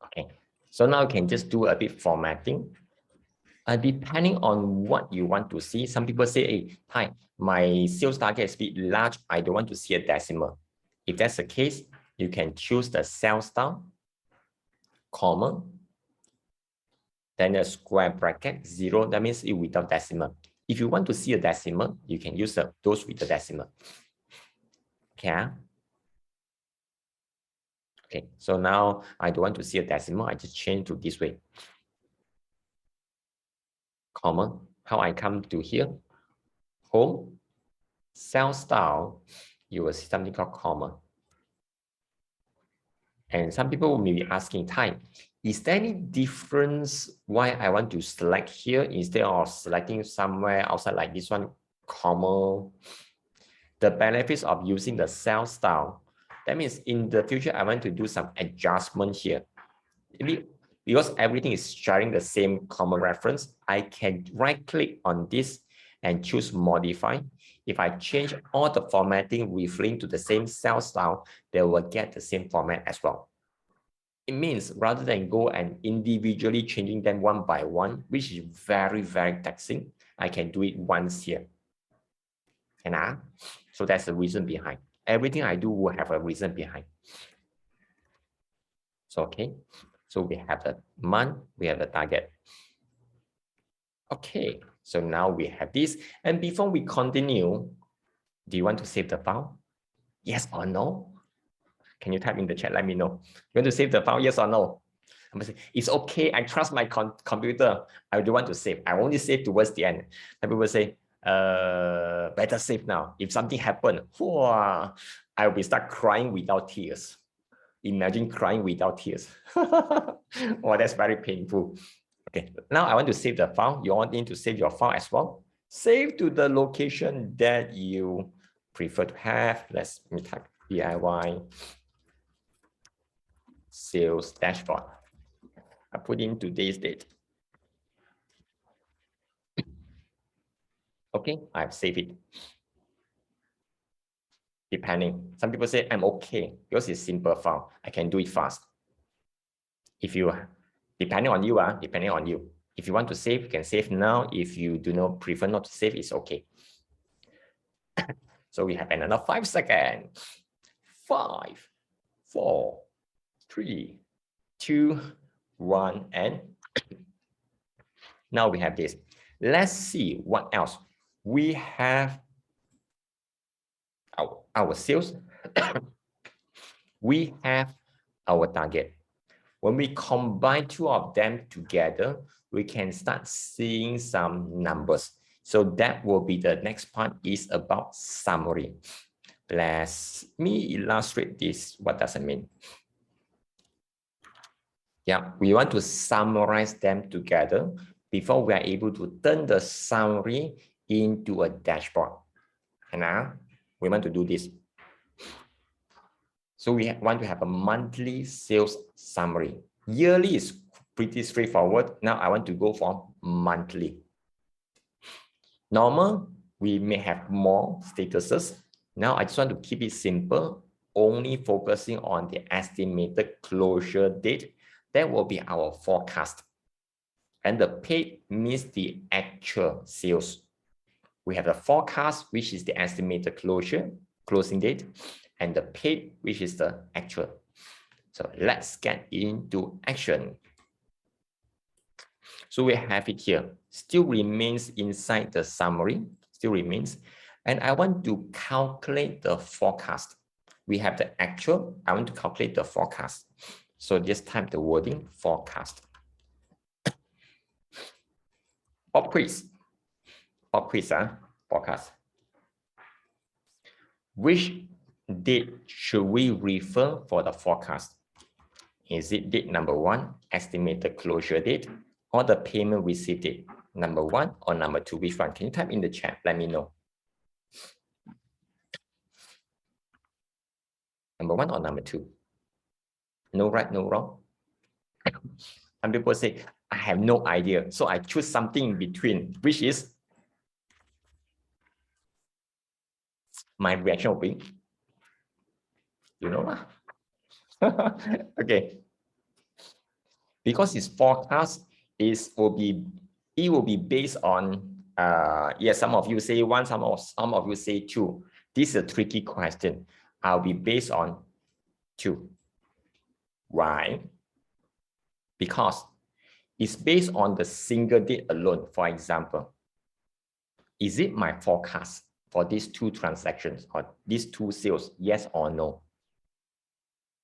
Okay. So now you can just do a bit formatting. Depending on what you want to see, some people say, hey, hi, my sales target is a bit large. I don't want to see a decimal. If that's the case, you can choose the cell style, comma, then a square bracket, 0. That means it without decimal. If you want to see a decimal, you can use those with the decimal. Okay. Okay, so now I don't want to see a decimal. I just change to this way. Comma. How I come to here? Home, cell style, you will see something called comma. And some people may be asking, Ty, is there any difference why I want to select here instead of selecting somewhere outside like this one, comma? The benefits of using the cell style, that means in the future, I want to do some adjustment here. Because everything is sharing the same common reference, I can right click on this and choose modify. If I change all the formatting referring to the same cell style, they will get the same format as well. It means rather than go and individually changing them one by one, which is very, very taxing, I can do it once here. And so that's the reason behind. Everything I do will have a reason behind. So, okay. So we have the month, we have the target. Okay, so now we have this. And before we continue, do you want to save the file? Yes or no? Can you type in the chat? Let me know. You want to save the file? Yes or no? I'm going to say, it's okay. I trust my computer. I don't want to save. I only save towards the end. Some people say, better save now. If something happened, I will be start crying without tears. Imagine crying without tears. Oh, that's very painful. Okay, now I want to save the file. You want to save your file as well. Save to the location that you prefer to have. Let's type DIY sales dashboard. I put in today's date. Okay, I've saved it. Depending, some people say I'm okay because it's simple file. I can do it fast. If you, depending on you, depending on you. If you want to save, you can save now. If you do not prefer not to save, it's okay. So we have another 5 seconds. 5, 4, 3, 2, 1, and now we have this. Let's see what else. We have our sales. We have our target. When we combine two of them together, we can start seeing some numbers. So that will be the next part is about summary. Let me illustrate this. What does it mean? Yeah, we want to summarize them together before we are able to turn the summary into a dashboard. And now we want to do this. So we want to have a monthly sales summary. Yearly is pretty straightforward. Now I want to go for monthly. Normal, we may have more statuses. Now I just want to keep it simple, only focusing on the estimated closure date. That will be our forecast. And the paid means the actual sales. We have the forecast, which is the estimated closing date, and the paid, which is the actual. So let's get into action. So we have it here, still remains inside the summary, still remains. And I want to calculate the forecast. We have the actual, I want to calculate the forecast. So just type the wording forecast. Pop quiz, forecast. Which date should we refer for the forecast? Is it date number 1, estimated closure date, or the payment receipt date? Number 1 or number 2, which one? Can you type in the chat? Let me know. Number 1 or number 2? No right, no wrong. Some people say, I have no idea. So I choose something in between, which is my reaction will be, you know lah. Okay. Because its forecast will be based on some of you say 1, some of you say 2. This is a tricky question. I'll be based on 2. Why? Because it's based on the single date alone. For example, is it my forecast for these 2 transactions or these 2 sales? Yes or no?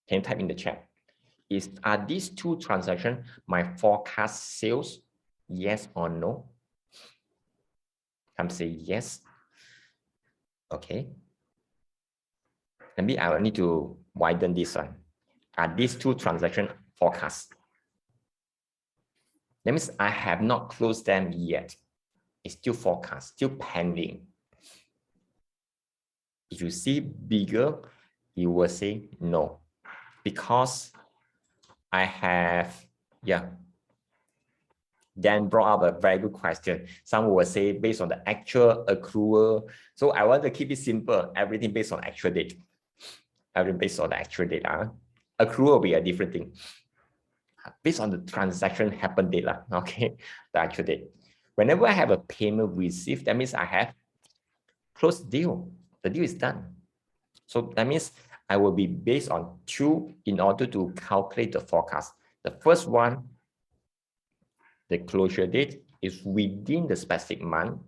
Can you type in the chat? Are these 2 transactions my forecast sales? Yes or no? Some say yes. Okay. Maybe I will need to widen this one. Are these 2 transactions forecasts? That means I have not closed them yet. It's still forecast, still pending. If you see bigger, you will say no. Because I have, Dan brought up a very good question. Some will say based on the actual accrual. So I want to keep it simple. Everything based on actual date. Everything based on the actual date. Accrual will be a different thing. Based on the transaction happen date, okay, the actual date. Whenever I have a payment received, that means I have closed deal. The deal is done. So that means I will be based on 2 in order to calculate the forecast. The first one, the closure date is within the specific month.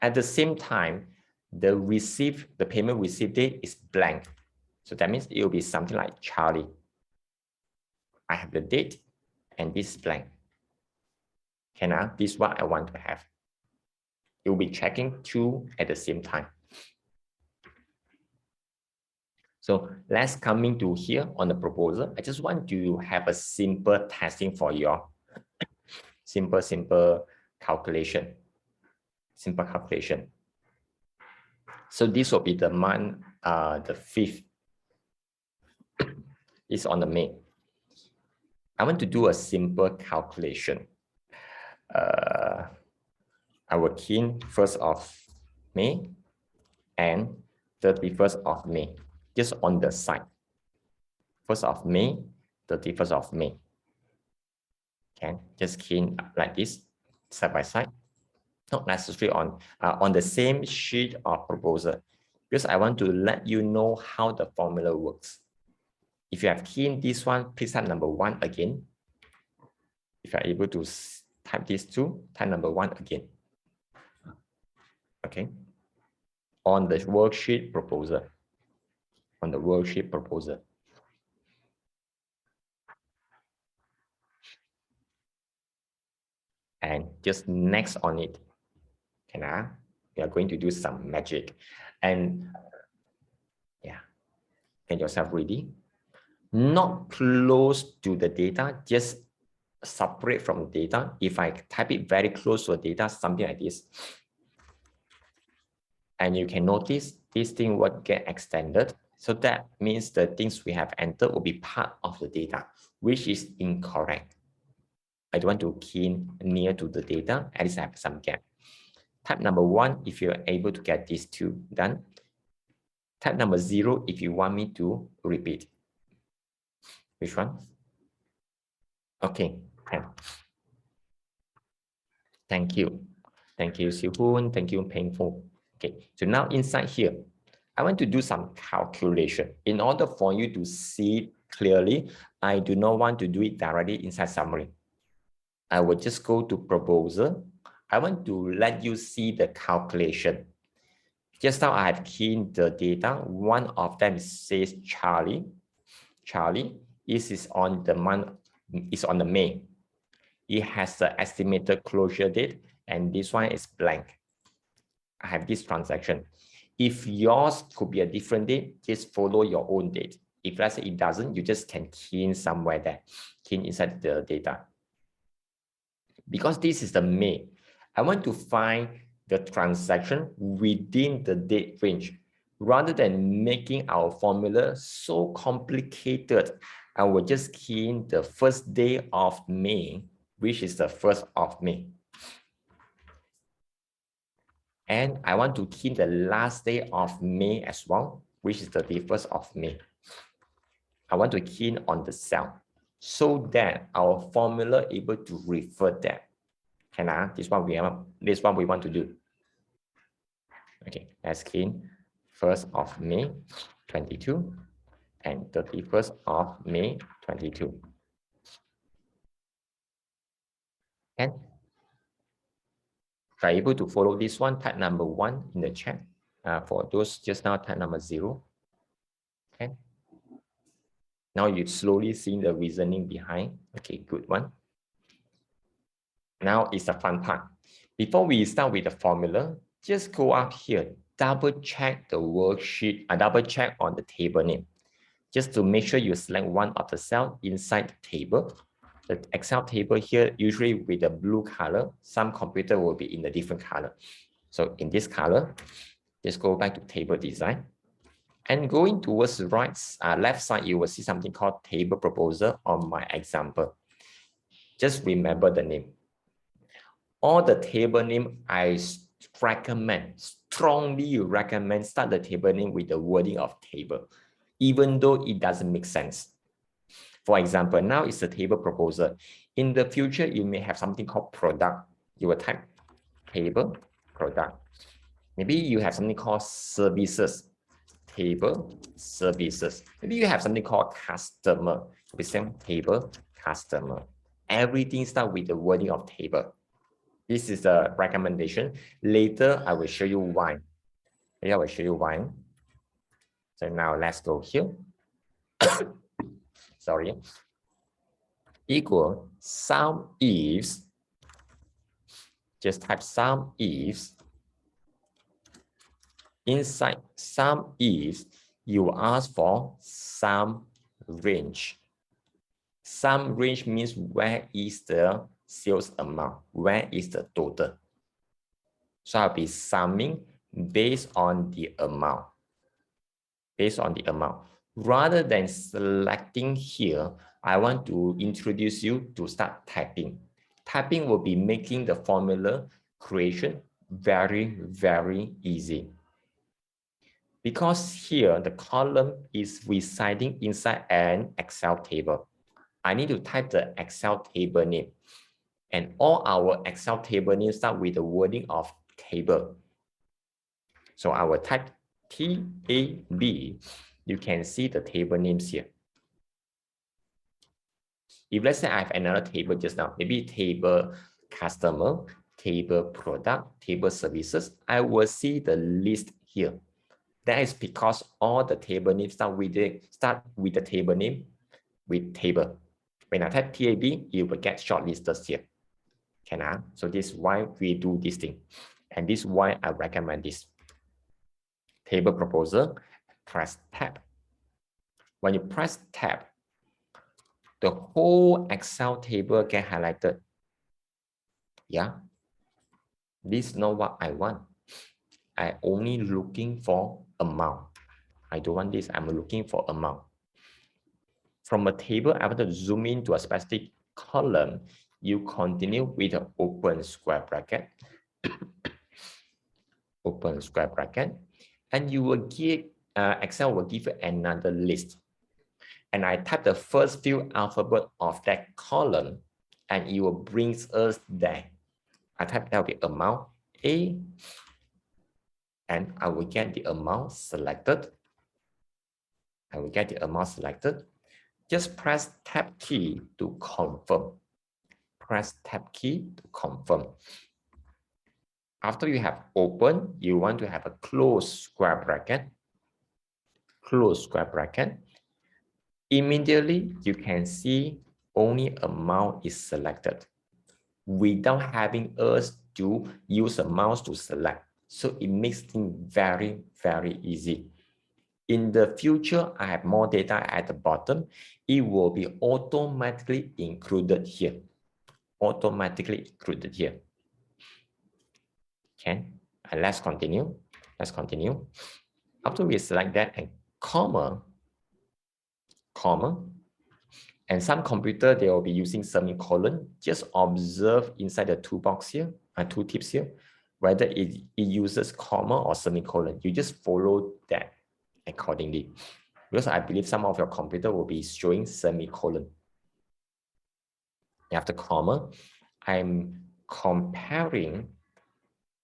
At the same time, the payment received date is blank. So that means it will be something like Charlie. I have the date and this is blank. This is what I want to have. It will be checking 2 at the same time. So let's coming to here on the proposal. I just want to have a simple testing for your simple calculation. Simple calculation. So this will be the month, the 5th. It's on the May. I want to do a simple calculation. I will key in 1st of May and 31st of May, just on the side. 1st of May, 31st of May. Okay, just key in like this, side by side. Not necessarily on the same sheet of proposal, because I want to let you know how the formula works. If you have key in this one, please type number 1 again. If you are able to type this 2, type number 1 again. Okay. On the worksheet proposal. On the worksheet proposal. And just next on it. Okay, now we are going to do some magic. And get yourself ready. Not close to the data, just separate from the data. If I type it very close to the data, something like this. And you can notice this thing will get extended. So that means the things we have entered will be part of the data, which is incorrect. I don't want to key in near to the data, at least I have some gap. Type number 1 if you're able to get these 2 done. Type number 0 if you want me to repeat. Which one? Okay. Thank you. Thank you, Sifu. Thank you, Painful. Okay, so now inside here, I want to do some calculation. In order for you to see clearly, I do not want to do it directly inside summary. I will just go to proposal. I want to let you see the calculation. Just now I have keyed the data. One of them says Charlie. Charlie is on the month, is on the May. It has the estimated closure date, and this one is blank. I have this transaction. If yours could be a different date, just follow your own date. If let's say it doesn't, you just can key in somewhere there, key inside the data. Because this is the May, I want to find the transaction within the date range. Rather than making our formula so complicated, I will just key in the first day of May, which is the 1st of May. And I want to key in the last day of May as well, which is the 31st of May. I want to key in on the cell so that our formula able to refer that. And this one we want to do. Okay, let's key in 1st of May 22 and 31st of May 22. And try able to follow this one, type number 1 in the chat. For those just now, type number 0. Okay. Now you slowly seeing the reasoning behind. Okay, good one. Now it's the fun part. Before we start with the formula, just go up here, double check the worksheet, double check on the table name. Just to make sure you select one of the cell inside the table. The Excel table here, usually with the blue color, some computer will be in a different color. So in this color, just go back to table design. And going towards the right, left side, you will see something called table proposal on my example. Just remember the name. All the table name I strongly recommend start the table name with the wording of table, even though it doesn't make sense. For example, now it's the table proposal. In the future, you may have something called product. You will type table product. Maybe you have something called services. Table services. Maybe you have something called customer. We say table customer. Everything starts with the wording of table. This is a recommendation. Later, I will show you why. Later, I will show you why. So now let's go here. Sorry. Equal sum ifs. Just type sum ifs. Inside sum ifs, you ask for sum range. Sum range means where is the sales amount, where is the total. So I'll be summing based on the amount. Based on the amount. Rather than selecting here, I want to introduce you to start typing. Typing will be making the formula creation very, very easy. Because here the column is residing inside an Excel table. I need to type the Excel table name. And all our Excel table names start with the wording of table. So I will type TAB. You can see the table names here. If let's say I have another table just now, maybe table customer, table product, table services, I will see the list here. That is because all the table names start with the table name with table. When I type TAB, you will get shortlisted here. So this is why we do this thing. And this is why I recommend this. Table proposal, press tab. When you press tab, the whole Excel table get highlighted. Yeah, this is not what I want. I only looking for amount. I don't want this. I'm looking for amount. From a table, I want to zoom into a specific column. You continue with an open square bracket. Open square bracket. And you will give, Excel will give you another list. And I type the first few alphabet of that column, and it will bring us there. I type that will be amount A, and I will get the amount selected. I will get the amount selected. Just press tab key to confirm. press tab key to confirm. After you have open, you want to have a close square bracket. Close square bracket. Immediately, you can see only amount is selected without having us to use a mouse to select. So it makes things very, very easy. In the future, I have more data at the bottom. It will be automatically included here. Automatically included here. Okay, and let's continue. Let's continue. After we select that and comma, and some computer, they will be using semicolon. Just observe inside the toolbox here, two tips here, whether it uses comma or semicolon. You just follow that accordingly. Because I believe some of your computer will be showing semicolon. After comma, I'm comparing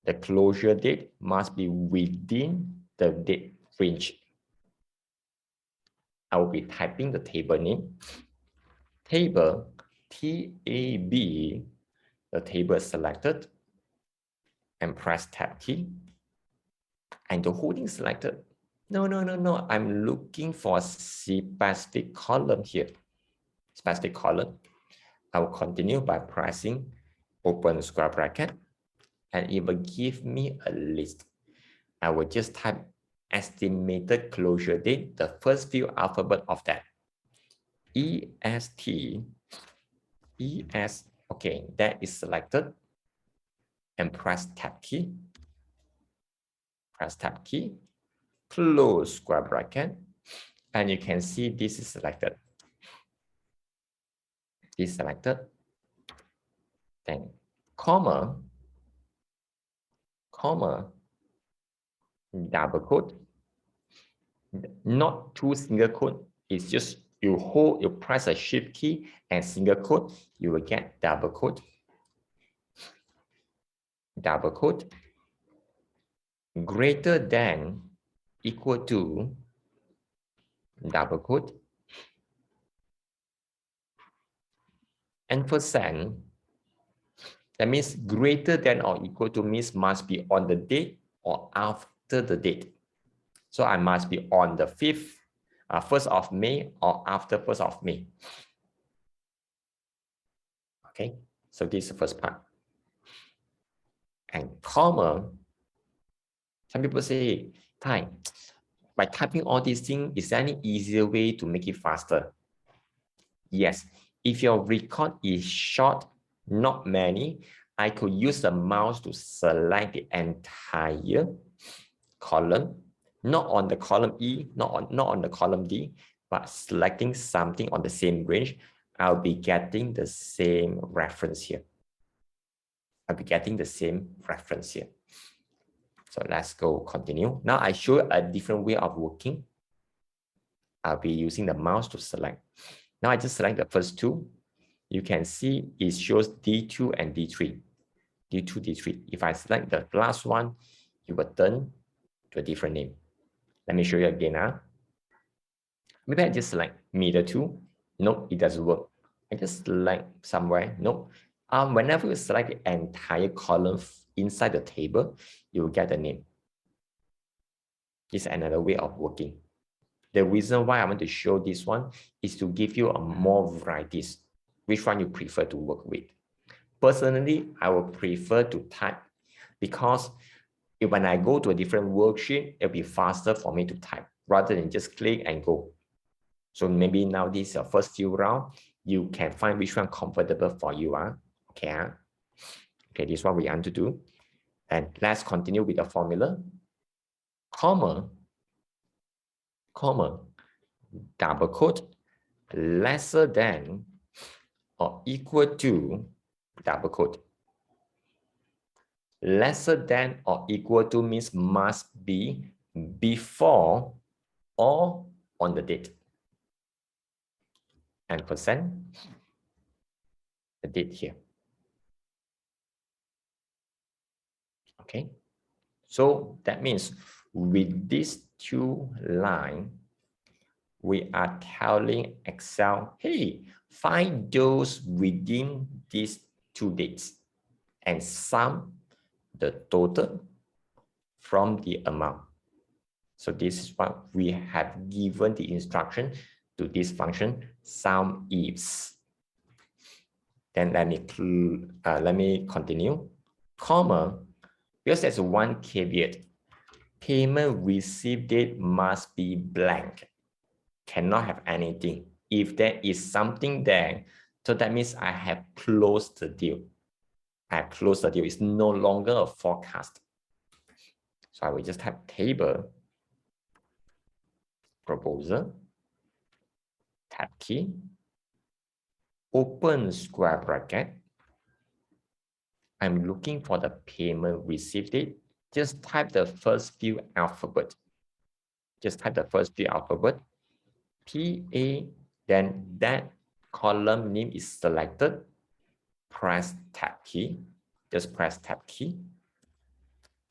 the closure date must be within the date range. I will be typing the table name. Table, T-A-B, the table is selected, and press tab key. And the whole thing selected. No. I'm looking for a specific column here. Specific column. I will continue by pressing open square bracket, and it will give me a list. I will just type estimated closure date, the first few alphabet of that. EST, okay, that is selected, and press tab key. Press tab key, close square bracket, and you can see this is selected. This is selected, then comma, double quote, not two single quote, it's just you press a shift key and single quote, you will get double quote, greater than, equal to, double quote, ampersand, that means greater than or equal to means must be on the date or after the date. So I must be on the 1st of May or after 1st of May. Okay, so this is the first part. And comma, some people say, Ty, by typing all these things, is there any easier way to make it faster? Yes, if your record is short, not many, I could use the mouse to select the entire column, not on the column E, not on the column D, but selecting something on the same range. I'll be getting the same reference here. So let's go continue. Now I show a different way of working. I'll be using the mouse to select. Now I just select the first two. You can see it shows D2 and D3. D2, D3. If I select the last one, it will turn to a different name. Let me show you again. Maybe I just select middle two. No, it doesn't work. I just select somewhere. No. Whenever you select the entire column inside the table, you will get the name. This is another way of working. The reason why I want to show this one is to give you more varieties. Which one you prefer to work with? Personally, I would prefer to type because when I go to a different worksheet, it'll be faster for me to type rather than just click and go. So maybe now this is your first few rounds, you can find which one comfortable for you. Okay, this is what we want to do. And let's continue with the formula. Comma, double quote, lesser than or equal to, double quote. Lesser than or equal to means must be before or on the date. And percent, the date here. Okay, so that means with these two lines, we are telling Excel, hey, find those within this two dates and sum the total from the amount. So this is what we have given the instruction to this function sum ifs. Then let me continue, comma, because there's one caveat. Payment received date must be blank, cannot have anything. If there is something there, so that means I have closed the deal. I have closed the deal. It's no longer a forecast. So I will just type table, proposal, tab key, open square bracket. I'm looking for the payment received date. Just type the first few alphabet. Just type the first few alphabet. PA, then that column name is selected. Press tab key. Just press tab key.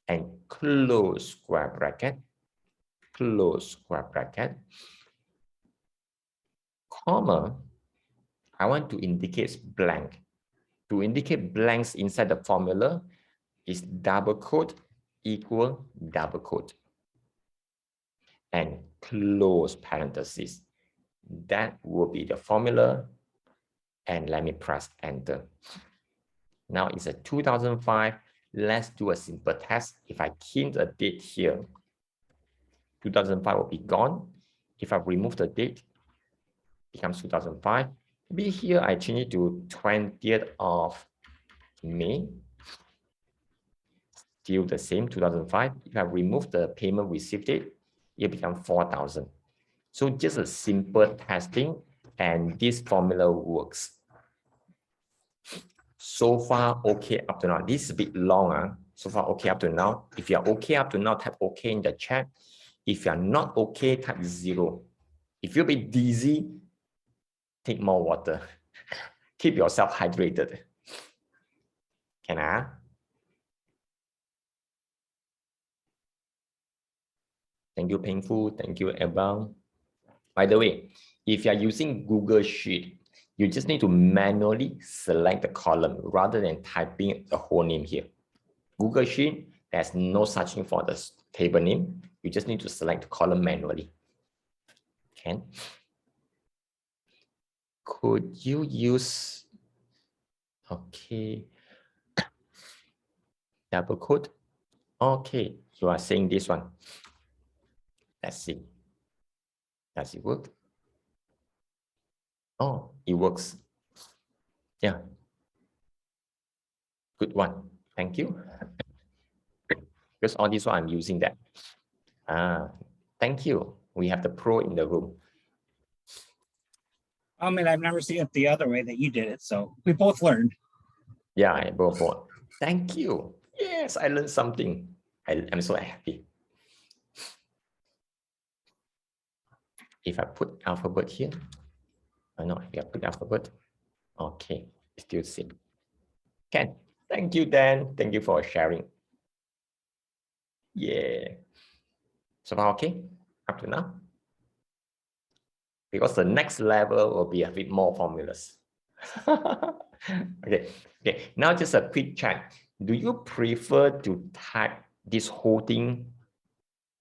And close square bracket. Close square bracket. Comma. I want to indicate blank. To indicate blanks inside the formula is double quote equal double quote and close parenthesis. That will be the formula, and let me press enter. Now it's a 2005. Let's do a simple test. If I key the date here, 2005 will be gone. If I remove the date, it becomes 2005. Maybe here I change it to 20th of May. Still the same, 2005. If I remove the payment received date, it becomes 4,000. So just a simple testing, and this formula works. So far, okay up to now. This is a bit long. So far, okay up to now. If you're okay up to now, type okay in the chat. If you're not okay, type 0. If you're a bit dizzy, take more water. Keep yourself hydrated. Can I? Thank you, Painful. Thank you, Ebang. By the way, if you're using Google Sheet, you just need to manually select the column rather than typing the whole name here. Google Sheet, there's no such thing for the table name. You just need to select the column manually. Okay. Could you use, okay, double quote? Okay, you are saying this one. Let's see. Does it work? Oh, it works. Yeah. Good one. Thank you. Because all this one, I'm using that. Thank you. We have the pro in the room. I mean, I've never seen it the other way that you did it, so we both learned. Yeah, I both. Thank you. Yes, I learned something. I'm so happy. If I put alphabet here, no, if I put alphabet, okay, still same. Okay, thank you, Dan. Thank you for sharing. Yeah. So far, okay, up to now. Because the next level will be a bit more formulas. Okay. Now just a quick check. Do you prefer to type this whole thing,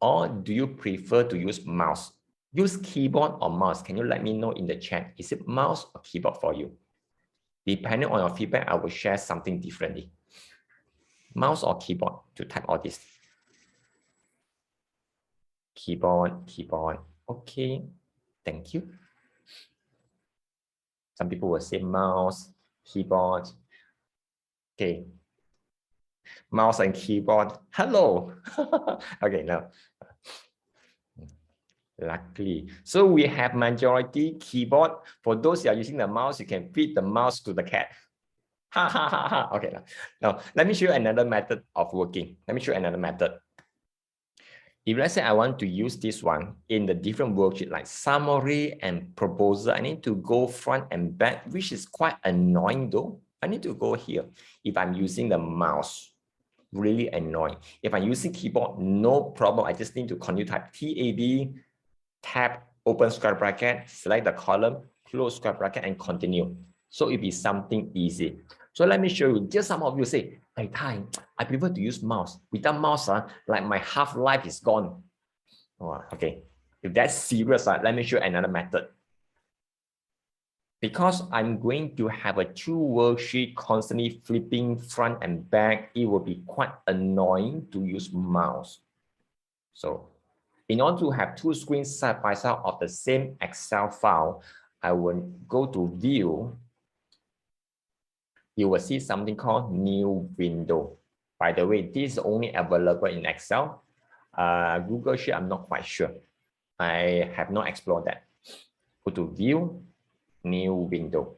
or do you prefer to use mouse? Use keyboard or mouse? Can you let me know in the chat? Is it mouse or keyboard for you? Depending on your feedback, I will share something differently. Mouse or keyboard to type all this? Keyboard. Okay. Thank you. Some people will say mouse, keyboard. Okay. Mouse and keyboard. Hello. Okay, now. Luckily. So we have majority keyboard. For those who are using the mouse, you can feed the mouse to the cat. Ha ha ha ha. Okay, now let me show you another method of working. Let me show you another method. If let's say I want to use this one in the different worksheet like summary and proposal, I need to go front and back, which is quite annoying though. I need to go here. If I'm using the mouse, really annoying. If I'm using keyboard, no problem. I just need to continue type TAB, tab, open square bracket, select the column, close square bracket, and continue. So it'll be something easy. So let me show you. Just some of you say, hey, Ty, I prefer to use mouse. Without mouse, like my half-life is gone. Oh, okay. If that's serious, let me show you another method. Because I'm going to have a two worksheet constantly flipping front and back, it will be quite annoying to use mouse. So in order to have two screens side by side of the same Excel file, I will go to View. You will see something called New Window. By the way, this is only available in Excel. Google Sheet, I'm not quite sure. I have not explored that. Go to View, New Window.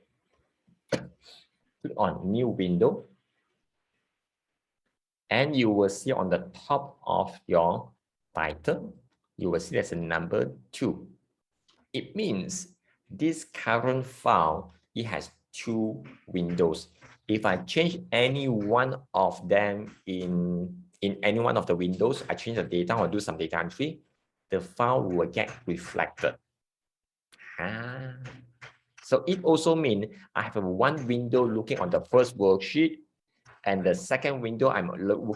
Click on New Window. And you will see on the top of your title, you will see there's a number 2. It means this current file, it has 2 windows. If I change any one of them in any one of the windows, I change the data or do some data entry, the file will get reflected. So it also means I have one window looking on the first worksheet, and the second window, I'm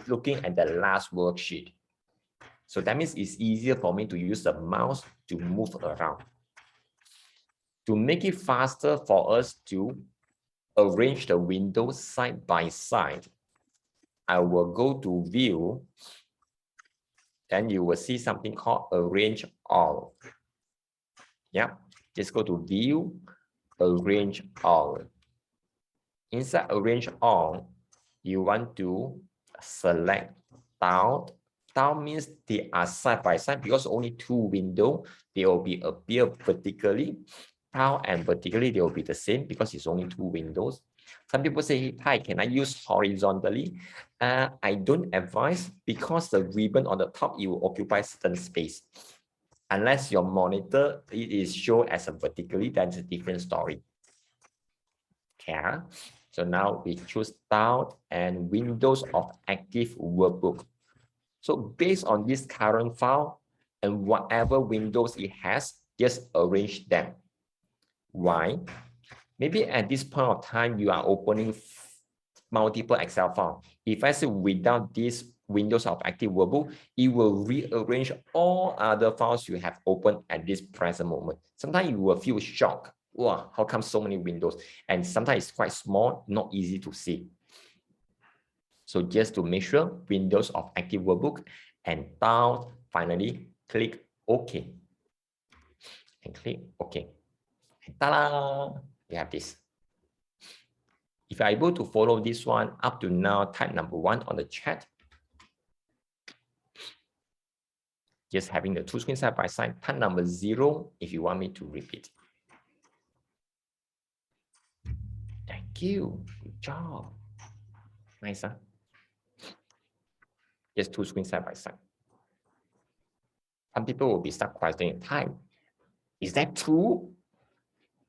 looking at the last worksheet. So that means it's easier for me to use the mouse to move around. To make it faster for us to arrange the windows side by side, I will go to View, and you will see something called Arrange All. Yeah, just go to View, Arrange All. Inside Arrange All, you want to select Tiled. Tiled means they are side by side because only 2 windows, they will be appear vertically. Tiled and vertically, they will be the same because it's only 2 windows. Some people say, hi, can I use horizontally? I don't advise because the ribbon on the top, it will occupy certain space. Unless your monitor, it is shown as a vertically, that's a different story. Okay. So now we choose Tiled and Windows of Active Workbook. So based on this current file and whatever windows it has, just arrange them. Why? Maybe at this point of time, you are opening multiple Excel files. If I say without this Windows of Active Workbook, it will rearrange all other files you have opened at this present moment. Sometimes you will feel shocked. Wow, how come so many windows? And sometimes it's quite small, not easy to see. So just to make sure, Windows of Active Workbook and Tiled, finally click OK. And click OK. And ta-da! We have this. If you're able to follow this one up to now, type number 1 on the chat. Just having the 2 screens side by side. Type number 0 if you want me to repeat. Thank you. Good job. Nice, huh? Just 2 screens side by side. Some people will be stuck questioning time. Is that true?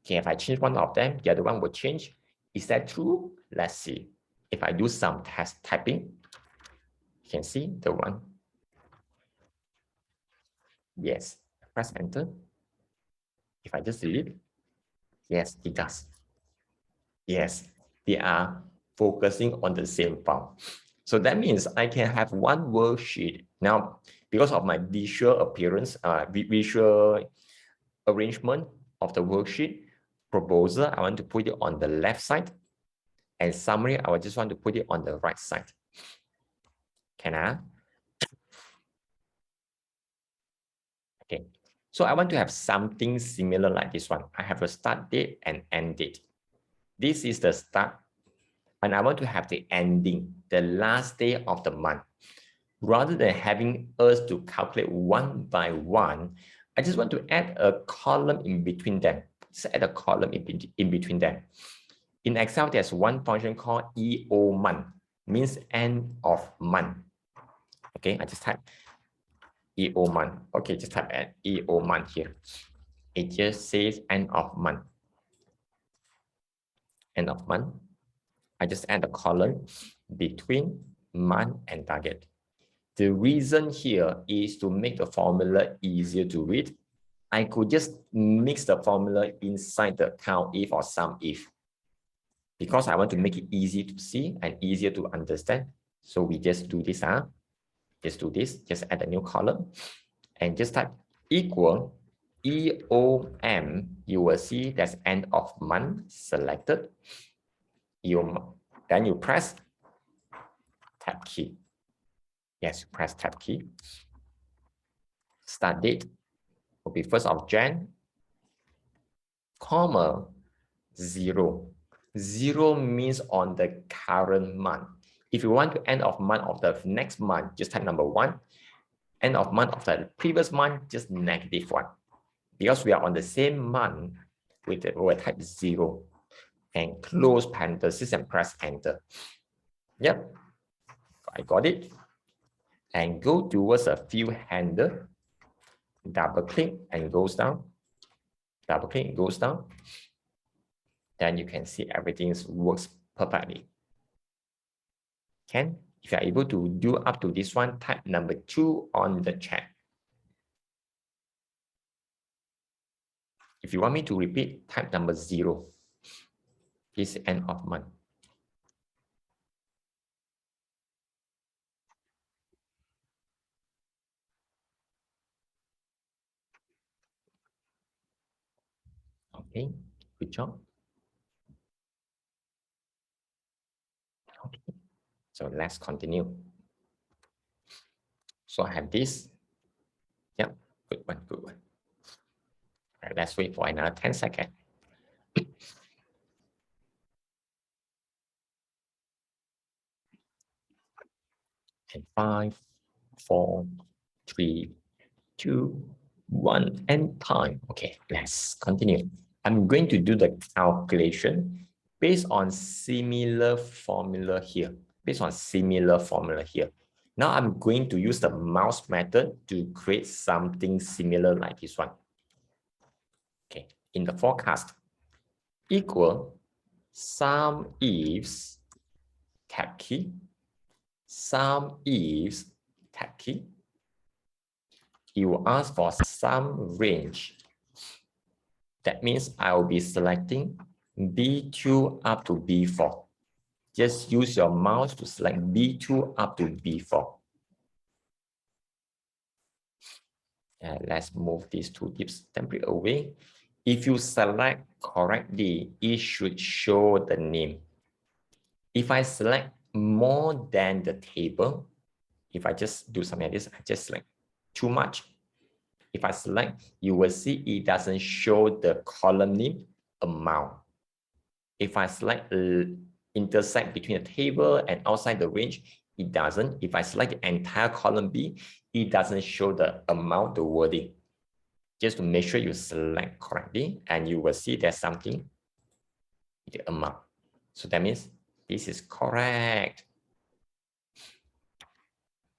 Okay, if I change one of them, the other one will change. Is that true? Let's see. If I do some test typing, you can see the one. Yes, press enter. If I just delete, yes, it does. Yes, they are focusing on the same file. So that means I can have one worksheet. Now, because of my visual appearance, visual arrangement of the worksheet, proposal, I want to put it on the left side. And summary, I just want to put it on the right side. Can I? Okay. So I want to have something similar like this one. I have a start date and end date. This is the start. And I want to have the ending, the last day of the month. Rather than having us to calculate one by one, I just want to add a column in between them. Just add a column in between them. In Excel, there's one function called EO month, means end of month. Okay, I just type EO month. Okay, just type at EO month here. It just says end of month. End of month. I just add a column between month and target. The reason here is to make the formula easier to read. I could just mix the formula inside the count if or sum if. because I want to make it easy to see and easier to understand. So we just do this, just do this, just add a new column and just type equal EOM. You will see that's end of month selected. Then you press tab key. Yes, you press tab key. Start date will be 1st of Jan, comma, 0. 0 means on the current month. If you want to end of month of the next month, just type number 1. End of month of the previous month, just -1. Because we are on the same month, we will type 0 and close parenthesis and press enter. Yep, I got it. And go towards a field handle, double click and goes down. Double click, goes down. Then you can see everything works perfectly. If you are able to do up to this one, type number 2 on the chat. If you want me to repeat, type number 0. This is end of month. Okay, good job. Okay, so let's continue. So I have this. Yep, good one, good one. All right, let's wait for another 10 seconds. And 5, 4, 3, 2, 1, and time. Okay, let's continue. I'm going to do the calculation based on similar formula here. Now I'm going to use the mouse method to create something similar like this one. Okay, in the forecast, equal sum ifs tab key, sum ifs tab key. You will ask for some range. That means I will be selecting B2 up to B4. Just use your mouse to select B2 up to B4. Let's move these 2 dips temporarily away. If you select correctly, it should show the name. If I select more than the table, if I just do something like this, I just select too much. If I select, you will see it doesn't show the column name amount. If I select intersect between the table and outside the range, it doesn't. If I select the entire column B, it doesn't show the amount, the wording. Just to make sure you select correctly, and you will see there's something, the amount. So that means this is correct.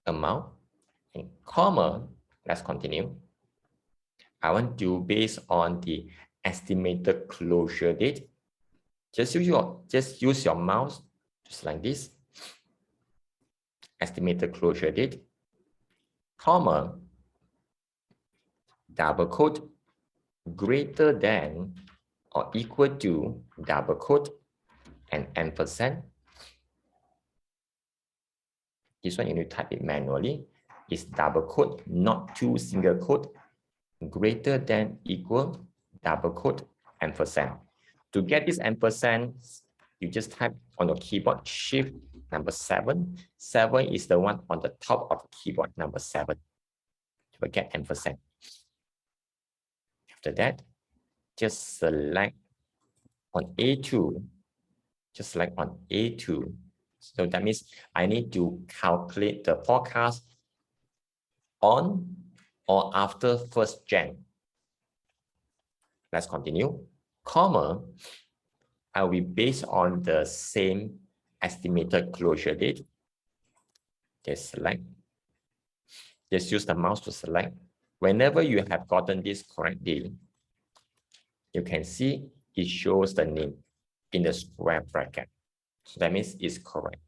Amount and comma. Let's continue. I want to based on the estimated closure date. Just use your mouse, just like this. Estimated closure date, comma, double quote, greater than or equal to, double quote, and ampersand. This one you need to type it manually. It's double quote, not 2 single quote, greater than, equal, double quote, ampersand. To get this ampersand, you just type on your keyboard shift number 7. 7 is the one on the top of the keyboard, number 7. You will get ampersand. After that, just select on A2. Just select on A2. So that means I need to calculate the forecast on or after 1st Jan. Let's continue. Comma, I will be based on the same estimated closure date. Just select. Just use the mouse to select. Whenever you have gotten this correctly, you can see it shows the name in the square bracket. So that means it's correct.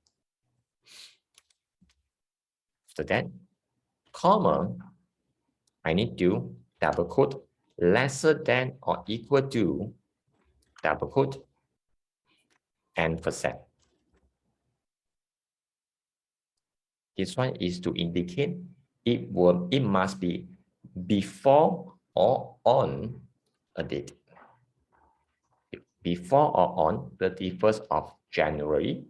After that, comma, I need to double quote lesser than or equal to, double quote, %. This one is to indicate it must be before or on a date. Before or on 31st of January.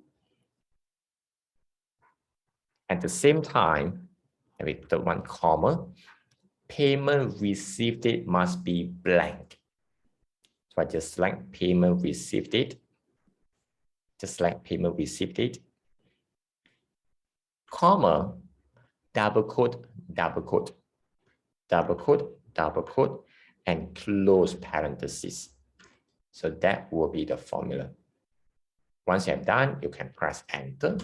At the same time, with the one comma, payment received date must be blank. So I just select payment received date. Just select payment received date. Comma, double quote, double quote, double quote, double quote, and close parentheses. So that will be the formula. Once you have done, you can press enter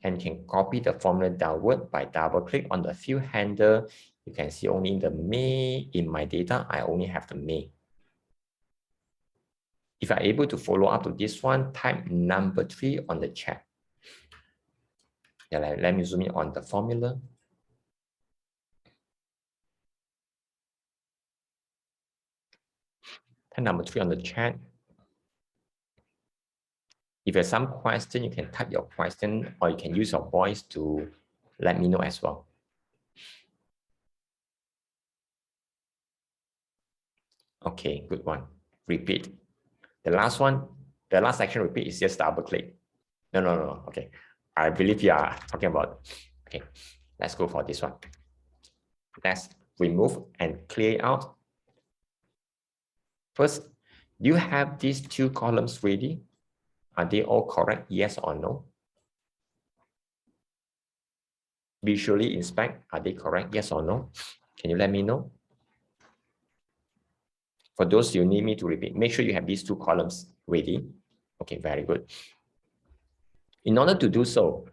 and can copy the formula downward by double click on the field handle. You can see only the May in my data. I only have the May. If you're able to follow up to this one, type number 3 on the chat. Yeah, let me zoom in on the formula. Type number 3 on the chat. If there's some question, you can type your question or you can use your voice to let me know as well. Okay, good one. Repeat. The last one, the last section repeat is just double click. No. Okay. I believe you are talking about. Okay, let's go for this one. Let's remove and clear out. First, do you have these 2 columns ready? Are they all correct? Yes or no? Visually inspect, are they correct? Yes or no? Can you let me know? For those you need me to repeat, make sure you have these 2 columns ready. Okay, very good. In order to do so,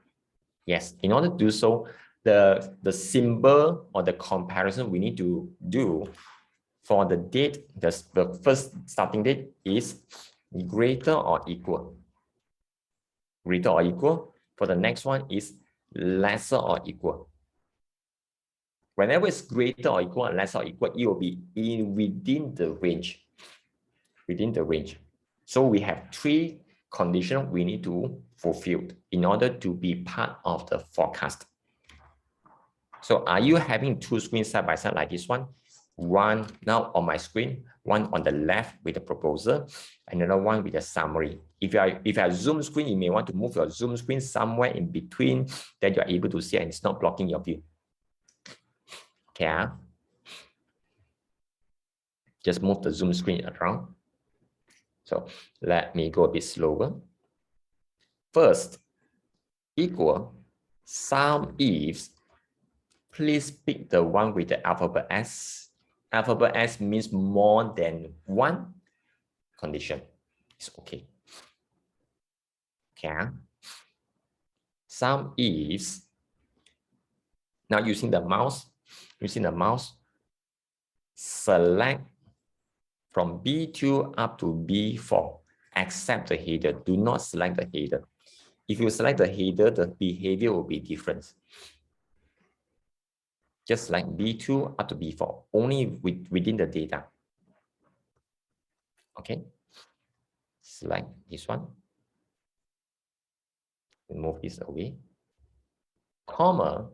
yes, in order to do so, the symbol or the comparison we need to do for the date, the first starting date is greater or equal. Greater or equal. For the next one is lesser or equal. Whenever it's greater or equal and lesser or equal, it will be within the range. Within the range. So we have 3 conditions we need to fulfill in order to be part of the forecast. So are you having 2 screens side by side like this one? One now on my screen, one on the left with the proposal, another one with the summary. If you have Zoom screen, you may want to move your Zoom screen somewhere in between that you are able to see and it's not blocking your view. Okay. Just move the Zoom screen around. So let me go a bit slower. First, equal sum ifs. Please pick the one with the alphabet S. Alphabet S means more than 1 condition. It's okay. Okay. Sum ifs. Now using the mouse, select from B2 up to B4, except the header. Do not select the header. If you select the header, the behavior will be different. Just select B2 up to B4, only within the data. Okay. Select this one. Move this away. Comma.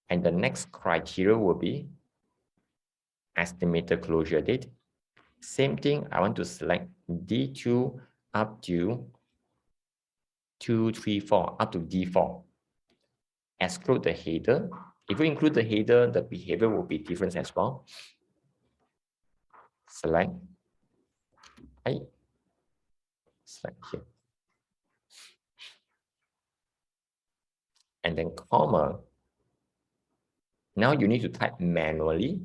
And the next criteria will be estimated closure date. Same thing, I want to select D2 up to 2, 3, 4, up to D4. Exclude the header. If you include the header, the behavior will be different as well. Select. Select here. And then comma. Now you need to type manually,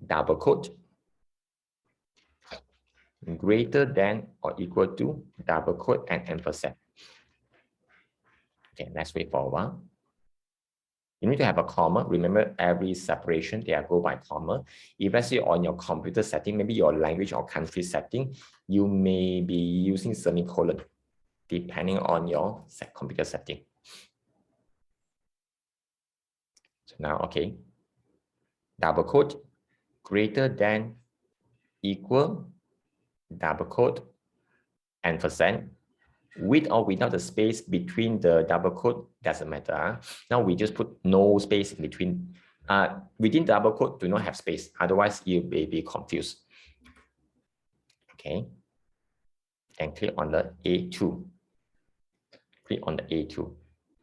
double quote, greater than or equal to, double quote, and ampersand. Okay, let's wait for a while. You need to have a comma. Remember, every separation, they are go by comma. If let's say on your computer setting, maybe your language or country setting, you may be using semicolon, depending on your computer setting. So now, okay, double quote, greater than, equal, double quote, ampersand, with or without the space between the double quote, doesn't matter. Now we just put no space in between. Within double quote, do not have space. Otherwise, you may be confused. Okay. And click on the A2. Click on the A2.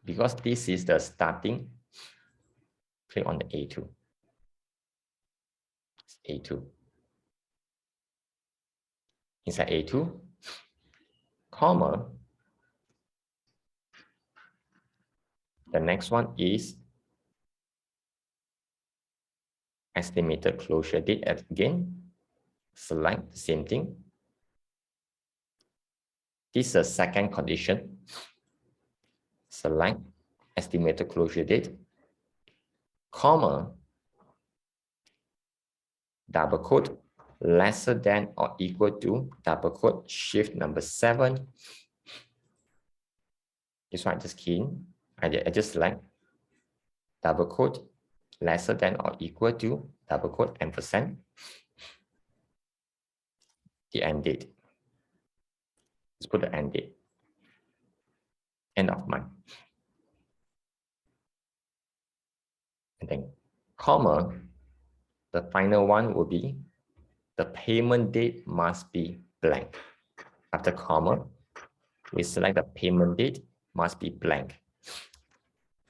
Because this is the starting, click on the A2. A2. Inside A2, comma. The next one is estimated closure date. Again, select the same thing. This is the second condition. Select estimated closure date, comma, double quote, lesser than or equal to, double quote, shift number 7. This one I just key in. I just select double quote, lesser than or equal to, double quote, ampersand, the end date. Let's put the end date. End of month. And then comma, the final one will be the payment date must be blank. After comma, we select the payment date must be blank.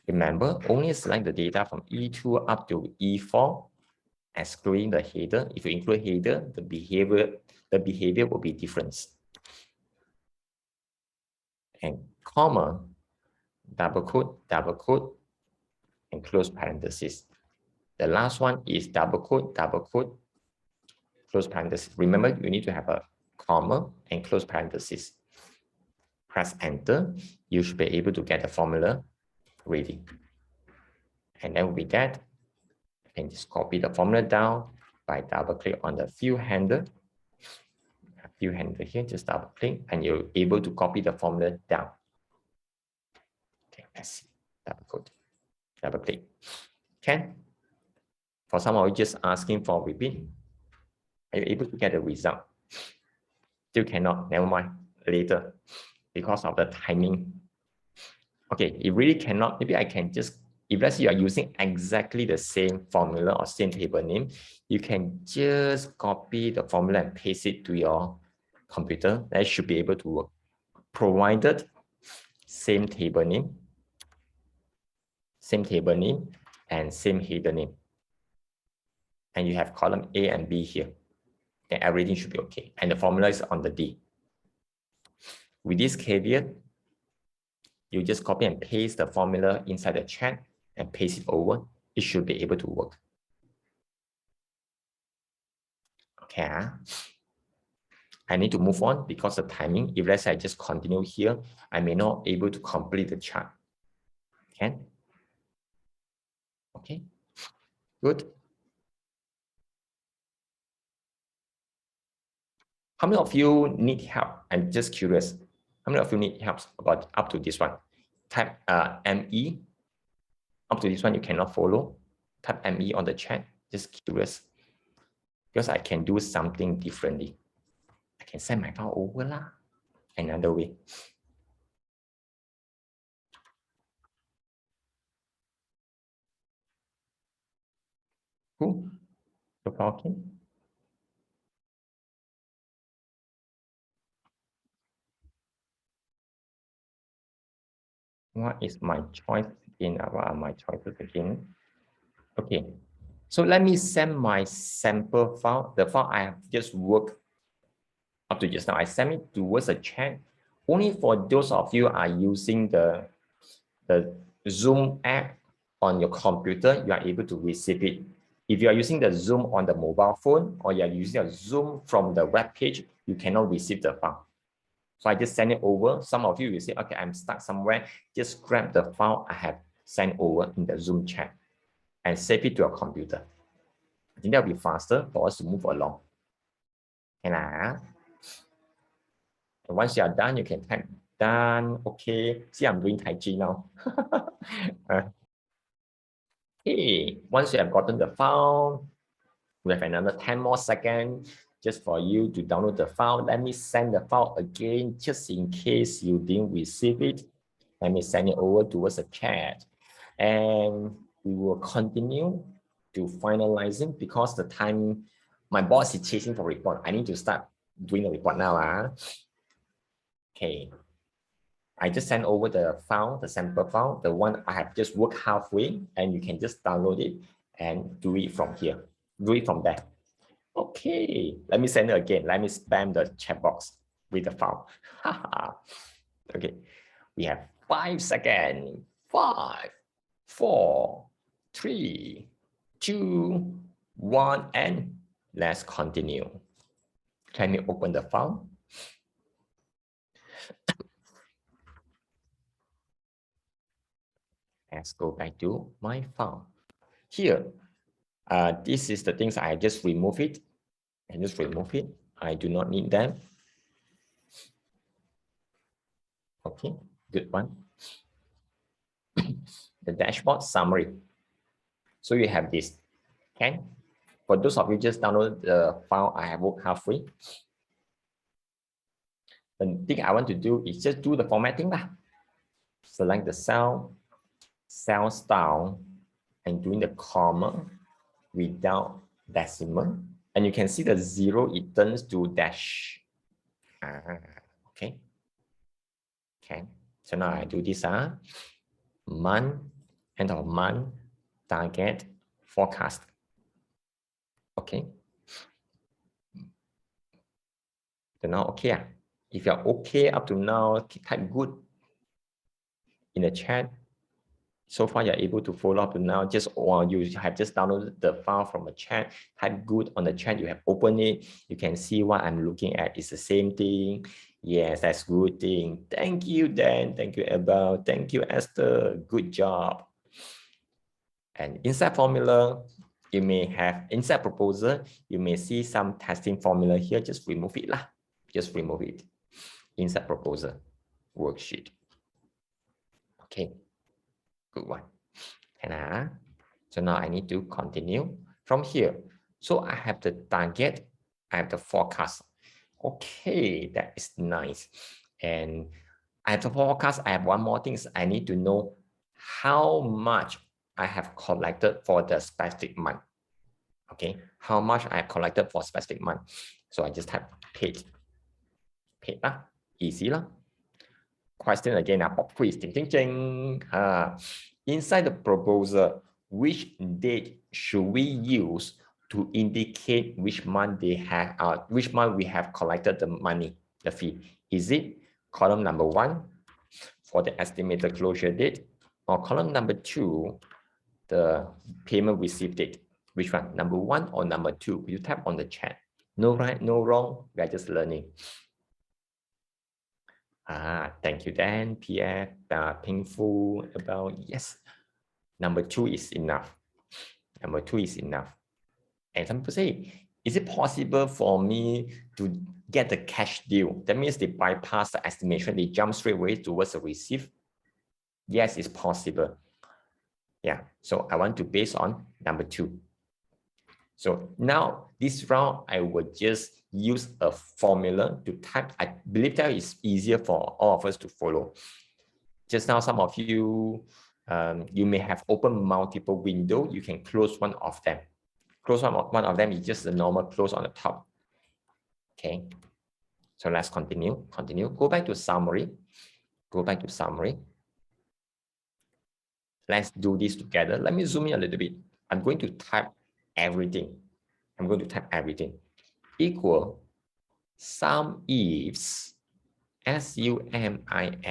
Remember, only select the data from E2 up to E4, excluding the header. If you include header, the behavior will be different. And comma, double quote, and close parenthesis. The last one is double quote, close parenthesis. Remember, you need to have a comma and close parenthesis. Press enter. You should be able to get the formula ready. And then with that, you can just copy the formula down by double click on the field handle. Field handle here, just double click, and you're able to copy the formula down. Okay, let's see. Double click. Okay. For some of you just asking for repeat, are you able to get the result? Still cannot, never mind, later, because of the timing. Okay, it really cannot, maybe I can just, if let's say you are using exactly the same formula or same table name, you can just copy the formula and paste it to your computer. That should be able to work. Provided same table name, and same header name. And you have column A and B here. Then everything should be okay. And the formula is on the D. With this caveat, you just copy and paste the formula inside the chat and paste it over. It should be able to work. Okay. I need to move on because of timing. If let's say I just continue here, I may not be able to complete the chart. Okay. Okay. Good. How many of you need help? I'm just curious. How many of you need help about up to this one? Type ME. Up to this one, you cannot follow. Type ME on the chat. Just curious. Because I can do something differently. I can send my file over lah. Another way. Cool. So far, okay. What is my choice again? What are my choices again? Okay. So let me send my sample file. The file I have just worked up to just now. I send it towards a chat. Only for those of you are using the Zoom app on your computer, you are able to receive it. If you are using the Zoom on the mobile phone or you are using a Zoom from the web page, you cannot receive the file. So I just send it over. Some of you will say, okay, I'm stuck somewhere. Just grab the file I have sent over in the Zoom chat and save it to your computer. I think that will be faster for us to move along. And once you are done, you can type done. Okay. See, I'm doing Tai Chi now. Okay. Once you have gotten the file, we have another 10 more seconds just for you to download the file. Let me send the file again, just in case you didn't receive it. Let me send it over towards the chat. And we will continue to finalizing because the time my boss is chasing for report. I need to start doing the report now. Okay. I just sent over the file, the sample file, the one I have just worked halfway, and you can just download it and do it from here. Do it from there. Okay, let me send it again. Let me spam the chat box with the file. Okay, we have 5 seconds. 5, 4, 3, 2, 1, and let's continue. Let me open the file. Let's go back to my file. Here, this is the things I just remove it. I just remove it. I do not need them. Okay, good one. The dashboard summary. So you have this. Okay. For those of you just download the file I have worked halfway. The thing I want to do is just do the formatting lah. Select the cell style, and doing the comma without decimal. And you can see the 0, it turns to dash. Okay. Okay. So now I do this. Month, end of month, target, forecast. Okay. So now, okay. If you're okay up to now, type good in the chat. So far, you're able to follow up to now. Just or you have just downloaded the file from a chat. Type good on the chat. You have opened it. You can see what I'm looking at. It's the same thing. Yes, that's good thing. Thank you, Dan. Thank you, Abel. Thank you, Esther. Good job. And inside formula, you may have inside proposal. You may see some testing formula here. Just remove it lah. Just remove it. Inside proposal worksheet. Okay. Good one. And so now I need to continue from here. So I have the target, I have the forecast. Okay, that is nice. And I have the forecast. I have one more thing. I need to know how much I have collected for the specific month. Okay, how much I have collected for specific month. So I just type paid. Paid lah, easy lah. Question again, pop quiz, ding, ding, ding. Inside the proposal, which date should we use to indicate which month they have, which month we have collected the money, the fee? Is it column number 1 for the estimated closure date, or column number 2, the payment received date? Which one? Number 1 or number 2? You type on the chat. No right, no wrong. We are just learning. Thank you, Dan, PF, painful about, yes. Number 2 is enough. Number 2 is enough. And some people say, is it possible for me to get the cash deal? That means they bypass the estimation, they jump straight away towards the receive. Yes, it's possible. Yeah, so I want to base on number 2. So now this round, I will just use a formula to type. I believe that is easier for all of us to follow. Just now, some of you, you may have opened multiple windows. You can close one of them. Close one of them is just the normal close on the top. Okay. So let's continue. Go back to summary. Go back to summary. Let's do this together. Let me zoom in a little bit. I'm going to type everything. Equal sum ifs, SUMIFS,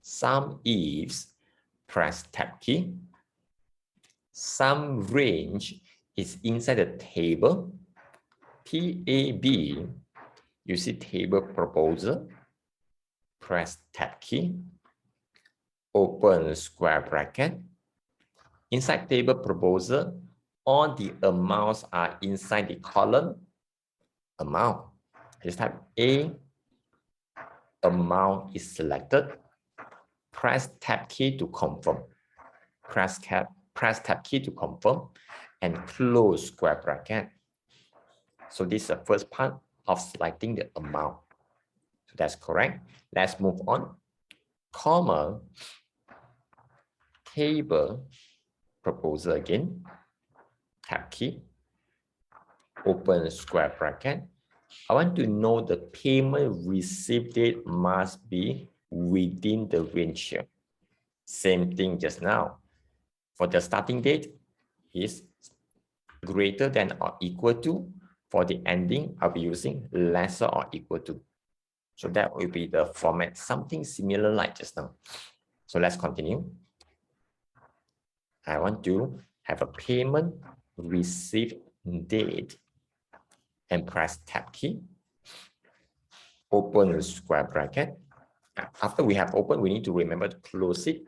sum ifs, press tab key. Sum range is inside the table. TAB, you see table proposal. Press tab key. Open square bracket. Inside table proposal, all the amounts are inside the column amount. Just type A, amount is selected. Press tab key to confirm. Press tab key to confirm and close square bracket. So this is the first part of selecting the amount. So that's correct. Let's move on. Comma, table, proposal again, tab key, open square bracket. I want to know the payment received date must be within the range here. Same thing just now. For the starting date is greater than or equal to. For the ending, I'll be using lesser or equal to. So that will be the format, something similar like just now. So let's continue. I want to have a payment received date and press tab key. Open square bracket. After we have opened, we need to remember to close it.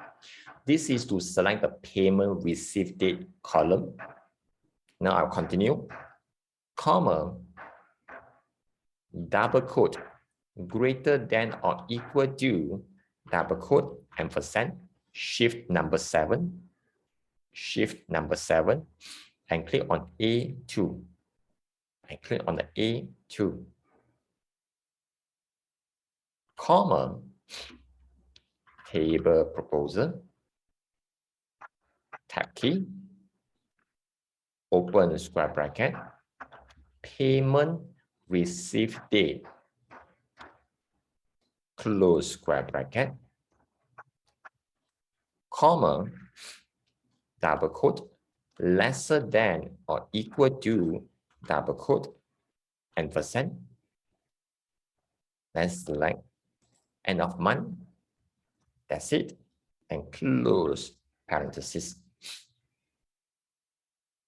This is to select the payment received date column. Now I'll continue. Comma, double quote, greater than or equal to, double quote, ampersand, shift number 7, and click on A2. I click on the A2. Comma, table proposal, tab key, open square bracket, payment received date, close square bracket, comma, double quote, lesser than or equal to, double quote, ampersand. Let's select end of month. That's it. And close parenthesis.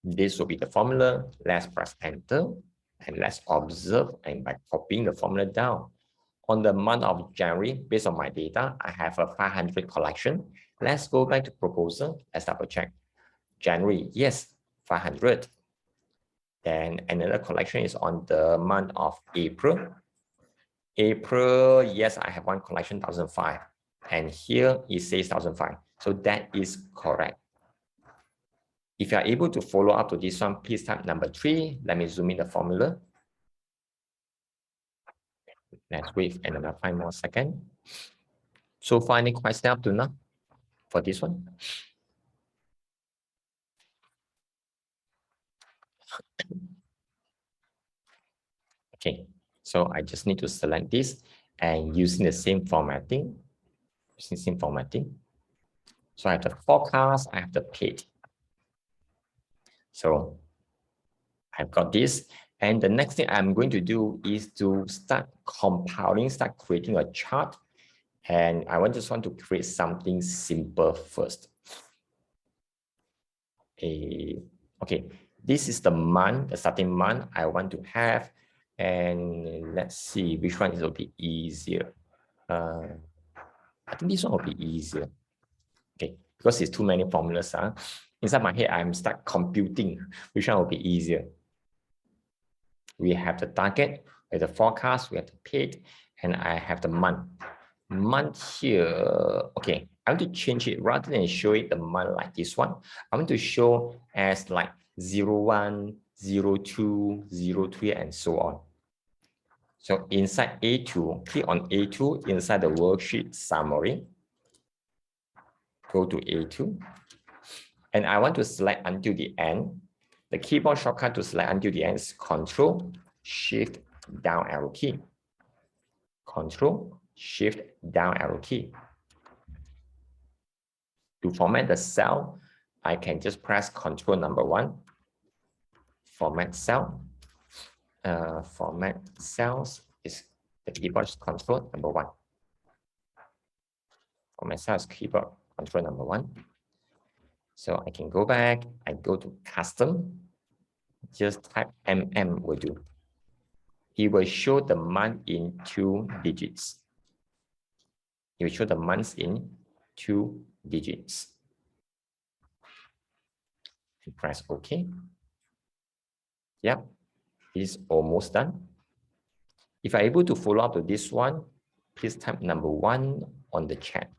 This will be the formula. Let's press enter and let's observe, and by copying the formula down. On the month of January, based on my data, I have a 500 collection. Let's go back to proposal. Let's double check. January, yes, 500. Then another collection is on the month of April. April, yes, I have one collection, 1,005. And here it says 1,005. So that is correct. If you are able to follow up to this one, please type number 3. Let me zoom in the formula. Let's wait another 5 more seconds. So far, any question up to now for this one? Okay, so I just need to select this and using the same formatting. So I have the forecast, I have the paid. So I've got this. And the next thing I'm going to do is to start compiling, start creating a chart. And I just want to create something simple first. Okay, this is the month, the starting month I want to have. And let's see which one will be easier. I think this one will be easier. Okay, because it's too many formulas. Inside my head, I'm start computing which one will be easier. We have the target, we have the forecast, we have the paid, and I have the month. Month here, okay, I want to change it rather than show it the month like this one. I want to show as like 01, 02, 03, and so on. So inside A2, click on A2 inside the worksheet summary. Go to A2. And I want to select until the end. The keyboard shortcut to select until the end is Control, Shift, down arrow key. Control, Shift, down arrow key. To format the cell, I can just press Control number 1. Format cell. Format cells is the keyboard Control number 1. Format cells keyboard Control number 1. So I can go back, I go to custom, just type will do. It will show the month in 2 digits. It will show the months in 2 digits. And press OK. Yep, it's almost done. If you're able to follow up to this one, please type number 1 on the chat.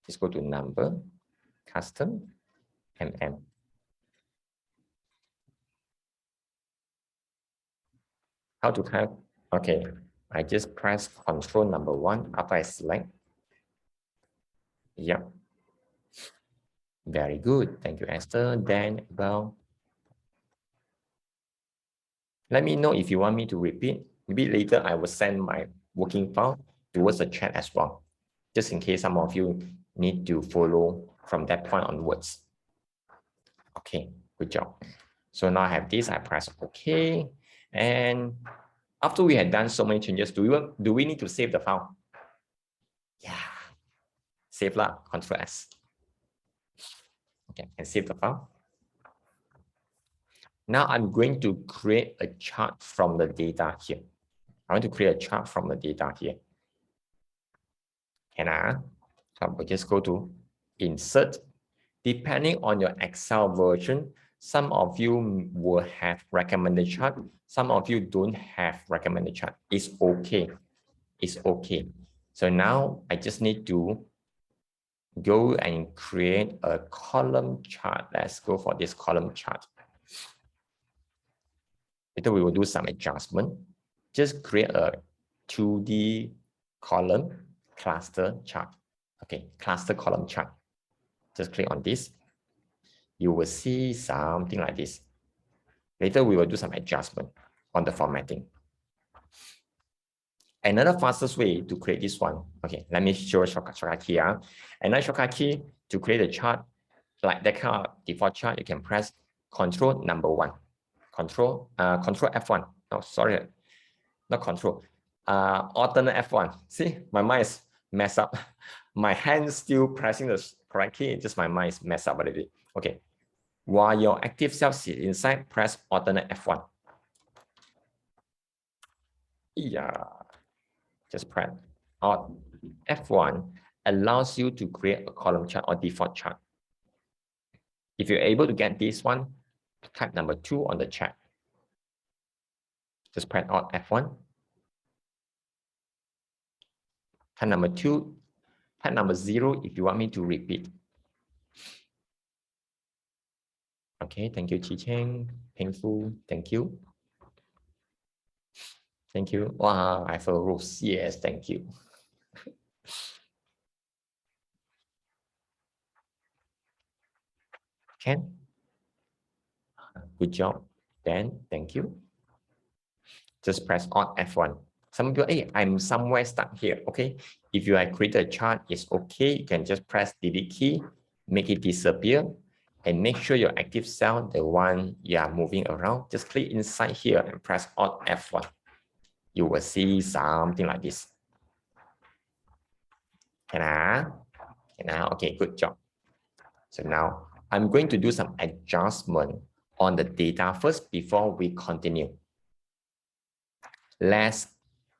Just go to number, custom, How to type? Okay, I just press Control number 1 after I select. Yep. Very good. Thank you, Esther. Then, well, let me know if you want me to repeat. Maybe later I will send my working file towards the chat as well, just in case some of you need to follow from that point onwards. Okay, good job. So now I have this, I press OK. And after we had done so many changes, do we need to save the file? Yeah, save lah, Control S. Okay, and save the file. Now I'm going to create a chart from the data here. I want to create a chart from the data here. Can I? So we'll just go to Insert. Depending on your Excel version, some of you will have recommended chart. Some of you don't have recommended chart. It's okay. It's okay. So now I just need to go and create a column chart. Let's go for this column chart. Later we will do some adjustment. Just create a 2D column cluster chart. Okay, cluster column chart. Just click on this. You will see something like this. Later we will do some adjustment on the formatting. Another fastest way to create this one. Okay, let me show a shortcut key. Another shortcut key to create a chart like that kind of default chart, you can press Control number 1. Control F1. No, sorry, not Control. Alternate F1. See, my mind is messed up. My hand still pressing the correct key, just my mind is messed up a little bit. Okay. While your active cell is inside, press alternate F1. Yeah. Just press Alt F1 allows you to create a column chart or default chart. If you're able to get this one, type number 2 on the chat. Just press Alt F1. Type number 2, type number 0 if you want me to repeat. Okay, thank you, Chi Cheng. Painful, thank you. Thank you. Wow, I feel rose. Yes, thank you. Ken, good job. Dan, thank you. Just press Alt F1. Some people, hey, I'm somewhere stuck here. Okay, if you have created a chart, it's okay. You can just press Delete key, make it disappear, and make sure your active cell, the one you are moving around, just click inside here and press Alt F1. You will see something like this. Can I? Okay, good job. So now I'm going to do some adjustment on the data first before we continue.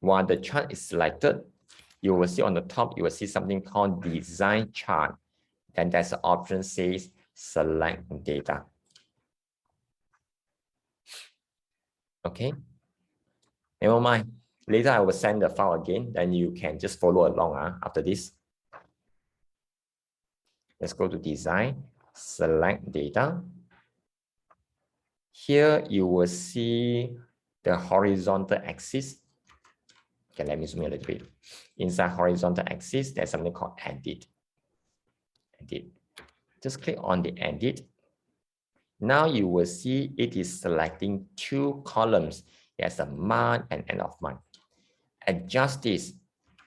While the chart is selected, you will see on the top, you will see something called Design Chart. Then there's an option says Select Data. Okay, never mind. Later I will send the file again, then you can just follow along after this. Let's go to Design, Select Data. Here you will see the horizontal axis. Okay, let me zoom in a little bit. Inside horizontal axis, there's something called Edit. Edit. Just click on the Edit. Now you will see it is selecting 2 columns. There's a month and end of month. Adjust this,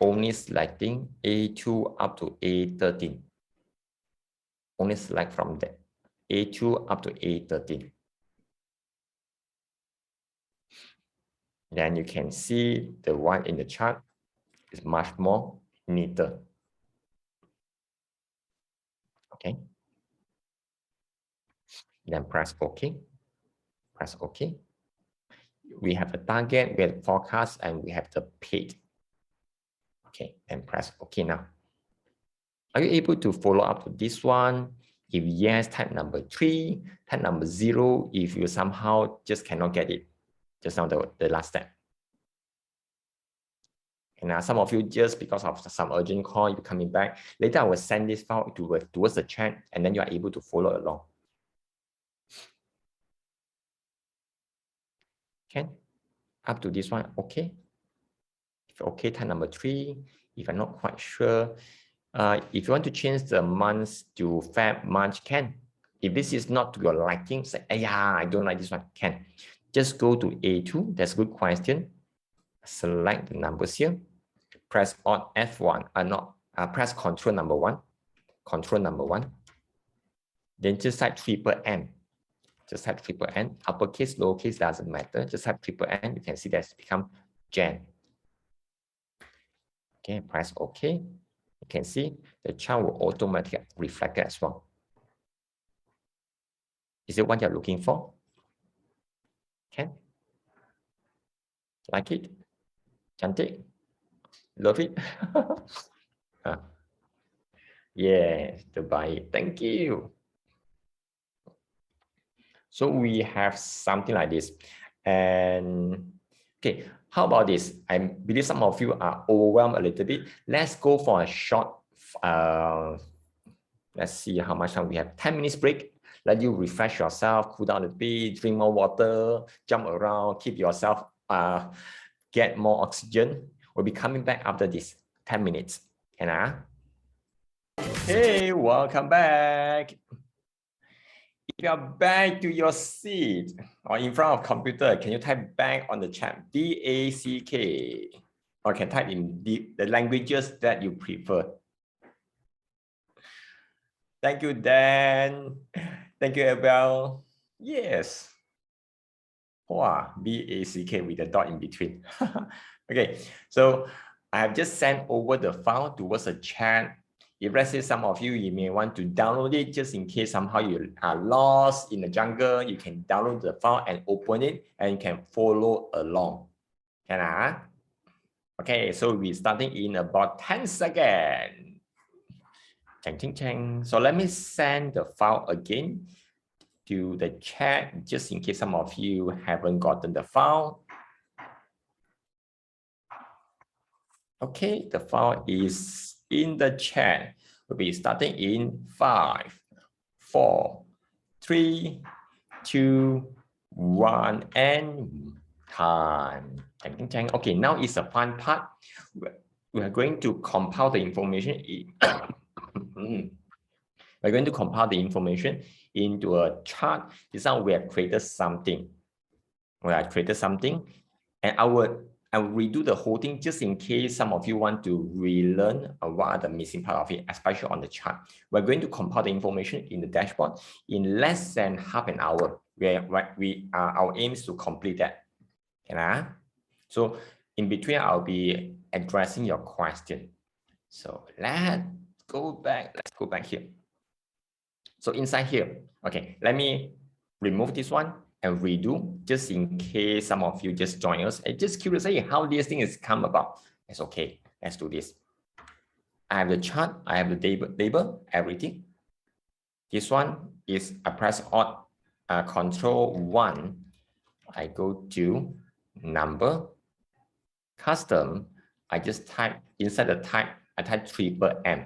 only selecting A2 up to A13. Only select from the A2 up to A13. Then you can see the one in the chart is much more neater. Okay. Then press OK. Press OK. We have a target, we have forecast, and we have the paid. Okay, and press OK now. Are you able to follow up to this one? If yes, type number 3, type number 0 if you somehow just cannot get it. Just now the last step. And some of you, just because of some urgent call, you're coming back. Later, I will send this file towards the chat, and then you are able to follow along. Okay. Up to this one, okay. If okay, type number 3. If I'm not quite sure, if you want to change the months to Feb, March, can. If this is not to your liking, say, yeah, I don't like this one, can. Just go to A2, that's a good question. Select the numbers here. Press Alt F1, press Control number 1. Control number 1. Then just type triple N. Just type triple N. Uppercase, lowercase, doesn't matter. Just type triple N. You can see that's become Jan. Okay, press OK. You can see the chart will automatically reflect it as well. Is it what you're looking for? Okay. Like it? Cantik? Love it? Yes, terbaik. Thank you. So we have something like this. And okay, how about this? I believe some of you are overwhelmed a little bit. Let's go for a short, let's see how much time we have. 10 minutes break. Let you refresh yourself, cool down a bit, drink more water, jump around, keep yourself, get more oxygen. We'll be coming back after this 10 minutes. Can I? Hey, welcome back. If you are back to your seat or in front of computer, can you type back on the chat? BACK. Or can type in the languages that you prefer. Thank you, Dan. Thank you, Abel. Yes. Wow, BACK with a dot in between. Okay, so I have just sent over the file towards the chat. If let's say some of you, you may want to download it just in case somehow you are lost in the jungle, you can download the file and open it and you can follow along. Can I? Okay, so we're starting in about 10 seconds. Chang, chang, chang. So let me send the file again to the chat just in case some of you haven't gotten the file. Okay, the file is in the chat. We'll be starting in 5, 4, 3, 2, 1, and time. Okay, now is the fun part. We are going to compile the information. We're going to compile the information into a chart. This time we have created something. And I will redo the whole thing just in case some of you want to relearn what are the missing part of it, especially on the chart. We're going to compile the information in the dashboard in less than half an hour. Our aim is to complete that. So in between, I'll be addressing your question. So let's go back here. So inside here, okay, let me remove this one and redo just in case some of you just join us and just curious how this thing has come about. It's okay. Let's do this. I have the chart, I have the label, everything. This one is I press Alt, Control 1. I go to number, custom. I just type inside the type. I type triple M.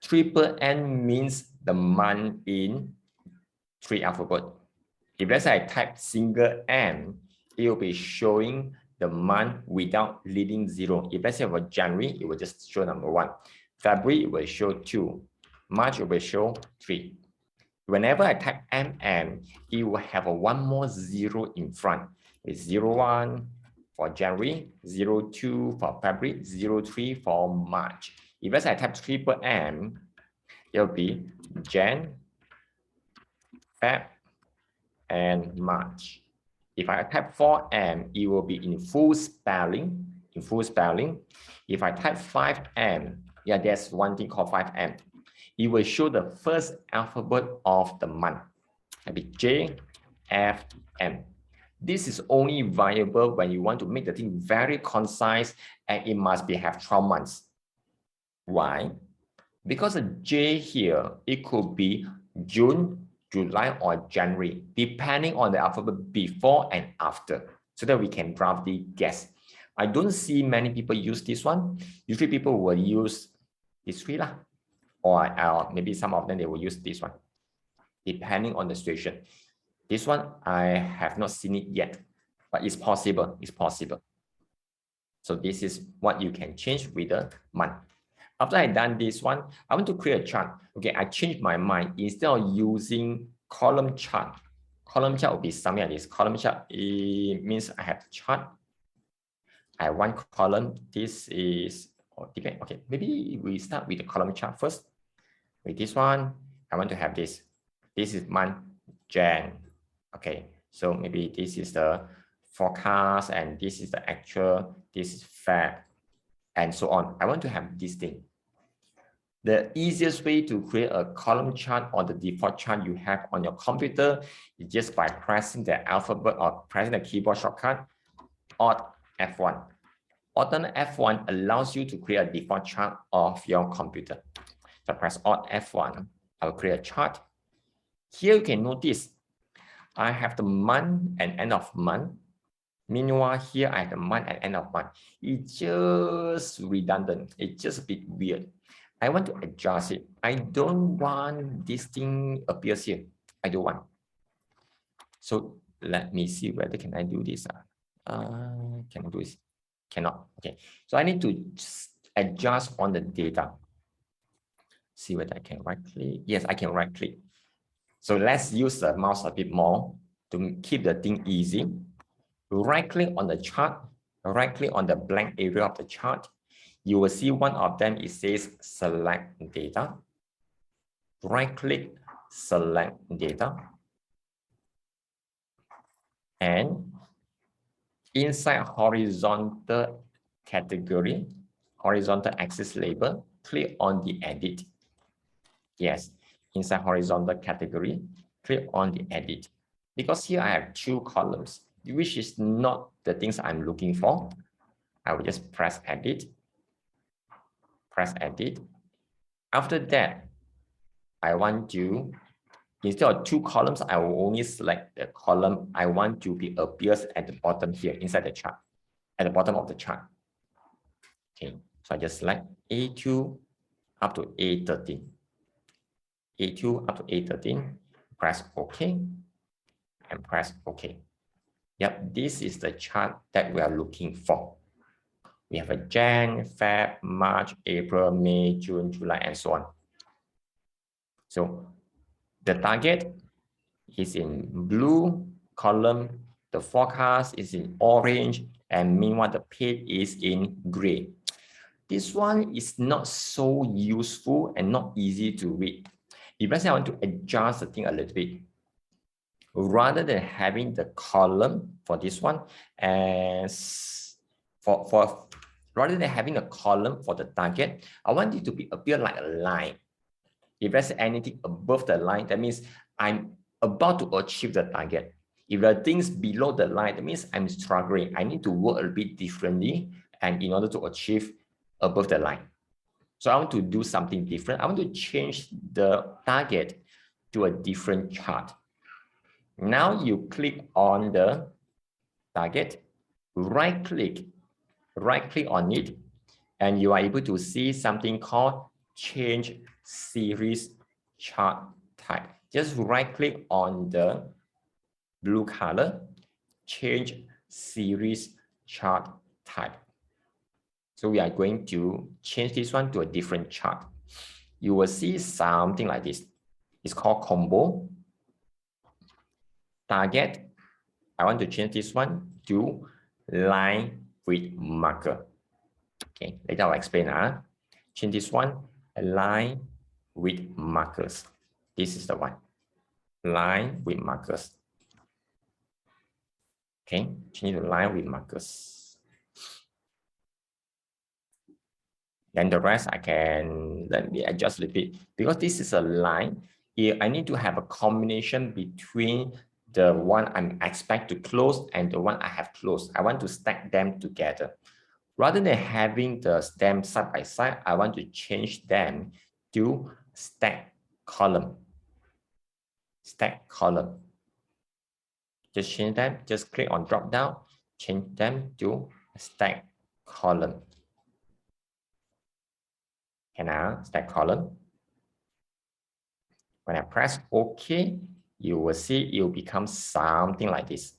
Triple N means the month in 3 alphabet. If let's say I type single M, it will be showing the month without leading 0. If let's say for January, it will just show number 1. February, it will show 2. March, it will show 3. Whenever I type MM, it will have one more 0 in front. It's 01 for January, 02 for February, 03 for March. If let's say I type triple M, it will be Jan, Feb, and March. If I type 4M, it will be in full spelling. If I type 5M, yeah, there's one thing called 5M. It will show the first alphabet of the month. It'll be J, F, M. This is only viable when you want to make the thing very concise and it must have 12 months. Why? Because a J here, it could be June, July, or January, depending on the alphabet before and after, so that we can roughly guess. I don't see many people use this one. Usually people will use this three, or maybe some of them, they will use this one, depending on the situation. This one, I have not seen it yet. but it's possible. It's possible. So this is what you can change with the month. After I done this one, I want to create a chart. Okay, I changed my mind. Instead of using column chart will be something like this. Column chart, it means I have the chart. I have one column. This is, depend. Okay, maybe we start with the column chart first. With this one, I want to have this. This is month Jan. Okay, so maybe this is the forecast and this is the actual, this is Feb, and so on. I want to have this thing. The easiest way to create a column chart or the default chart you have on your computer is just by pressing the alphabet or pressing the keyboard shortcut, Alt F1. Alt F1 allows you to create a default chart of your computer. So press Alt F1, I will create a chart. Here you can notice I have the month and end of month. Meanwhile, here I have the month and end of month. It's just redundant. It's just a bit weird. I want to adjust it. I don't want this thing appears here. I don't want. So let me see whether can I do this. Can I do this? Cannot. Okay. So I need to adjust on the data. See whether I can right click. Yes, I can right click. So let's use the mouse a bit more to keep the thing easy. Right click on the chart. Right click on the blank area of the chart. You will see one of them, it says select data. Right click, select data. And inside horizontal category, horizontal axis label, click on the edit. Yes, inside horizontal category, click on the edit. Because here I have two columns, which is not the things I'm looking for. I will just press edit. Press edit. After that, I want to, instead of two columns, I will only select the column I want to be appears at the bottom here inside the chart, at the bottom of the chart. Okay, so I just select A2 up to A13. A2 up to A13, press OK, and press OK. Yep, this is the chart that we are looking for. We have a Jan, Feb, March, April, May, June, July, and so on. So the target is in blue column, the forecast is in orange, and meanwhile the page is in gray. This one is not so useful and not easy to read. If let's say I want to adjust the thing a little bit, rather than having the column for this one, as rather than having a column for the target, I want it to appear like a line. If there's anything above the line, that means I'm about to achieve the target. If there are things below the line, that means I'm struggling. I need to work a bit differently and in order to achieve above the line. So I want to do something different. I want to change the target to a different chart. Now you click on the target, right click on it, and you are able to see something called change series chart type. Just right click on the blue color, change series chart type. So we are going to change this one to a different chart. You will see something like this. It's called combo. Target, I want to change this one to line with marker. Okay, later I'll explain. Change this one, line with markers. This is the one, line with markers. Okay, change to line with markers. Then the rest I can, let me adjust a little bit. Because this is a line, I need to have a combination between the one I'm expect to close and the one I have closed. I want to stack them together. Rather than having the stem side by side, I want to change them to stack column. Stack column. Just change them, just click on drop down, change them to stack column. And now stack column. When I press OK, you will see it will become something like this.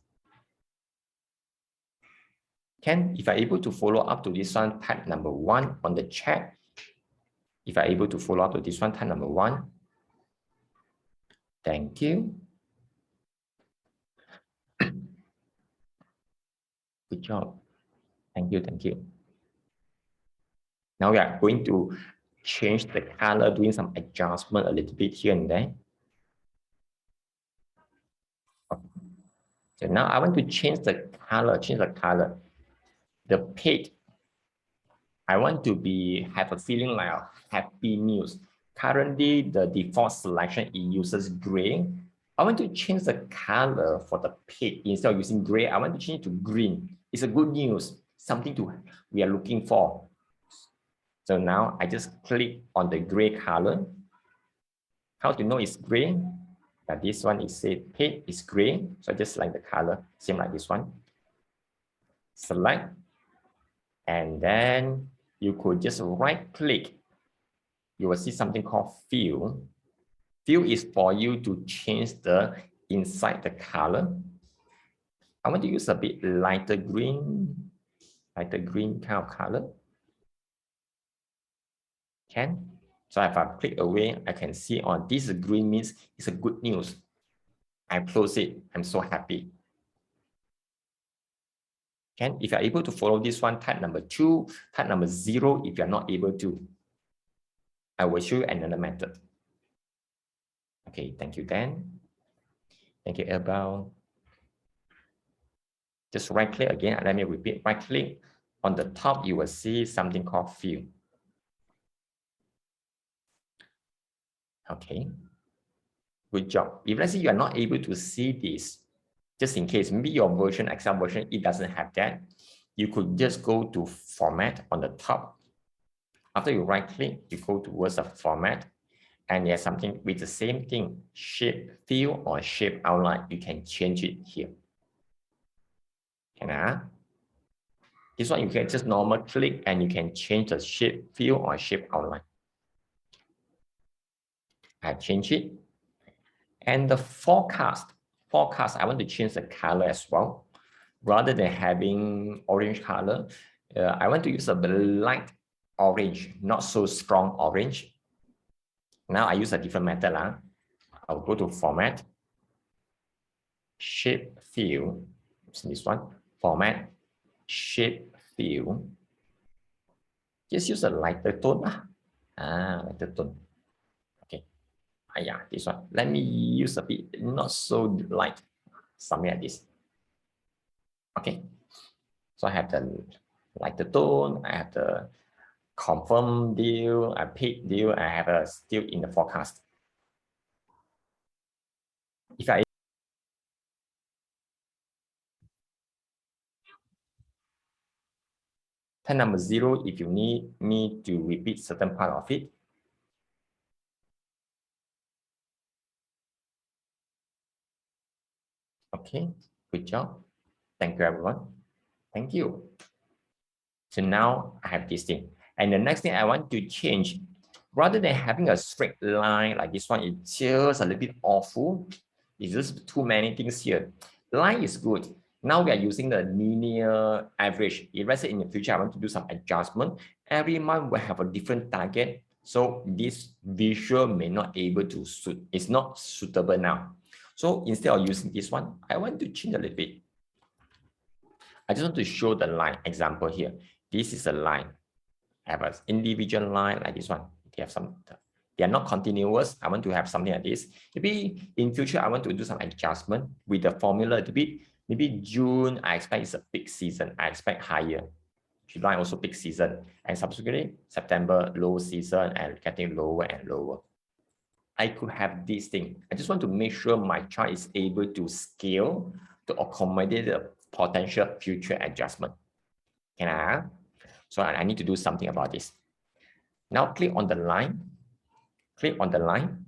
Can, if I'm able to follow up to this one, type number 1 on the chat. If I'm able to follow up to this one, type number 1. Thank you. Good job. Thank you, thank you. Now we are going to change the color, doing some adjustment a little bit here and there. So now I want to change the color, The page, I want to have a feeling like a happy news. Currently, the default selection, it uses gray. I want to change the color for the page. Instead of using gray, I want to change to green. It's a good news, something we are looking for. So now I just click on the gray color. How to know it's gray? This one is said page is gray. So just like the color, same like this one. Select. And then you could just right click. You will see something called fill. Fill is for you to change the inside the color. I want to use a bit lighter green kind of color. Can. So if I click away, I can see on this green means it's a good news. I close it. I'm so happy. Can. If you're able to follow this one, type number 2, type number 0 if you're not able to. I will show you another method. Okay, thank you, Dan. Thank you, Elbow. Just right click again. Let me repeat. Right click. On the top, you will see something called fill. Okay. Good job. If let's say you are not able to see this, just in case, maybe your version, Excel version, it doesn't have that, you could just go to format on the top. After you right click, you go towards the format, and there's something with the same thing, shape fill or shape outline. You can change it here. This one you can just normal click and you can change the shape fill or shape outline. I change it. And the forecast, I want to change the color as well. Rather than having orange color, I want to use a light orange, not so strong orange. Now I use a different method. I'll go to format, shape fill, this one, format, shape fill. Just use a lighter tone. Lighter tone. Okay. Yeah, this one. Let me use a bit not so light, something like this. Okay. So I have the lighter tone, I have the confirm deal, I paid deal, I have a still in the forecast. If I type number 0, if you need me to repeat certain part of it. Okay, good job. Thank you, everyone. Thank you. So now I have this thing. And the next thing I want to change, rather than having a straight line like this one, it's just a little bit awful. It's just too many things here. Line is good. Now we are using the linear average. If let's say in the future, I want to do some adjustment, every month will have a different target. So this visual may not able to suit. It's not suitable now. So instead of using this one, I want to change a little bit. I just want to show the line example here. This is a line. I have an individual line like this one. They have some. They are not continuous. I want to have something like this. Maybe in future, I want to do some adjustment with the formula a little bit. Maybe June, I expect it's a peak season. I expect higher. July also peak season. And subsequently, September, low season and getting lower and lower. I could have this thing. I just want to make sure my chart is able to scale to accommodate the potential future adjustment. So I need to do something about this. Now click on the line. Click on the line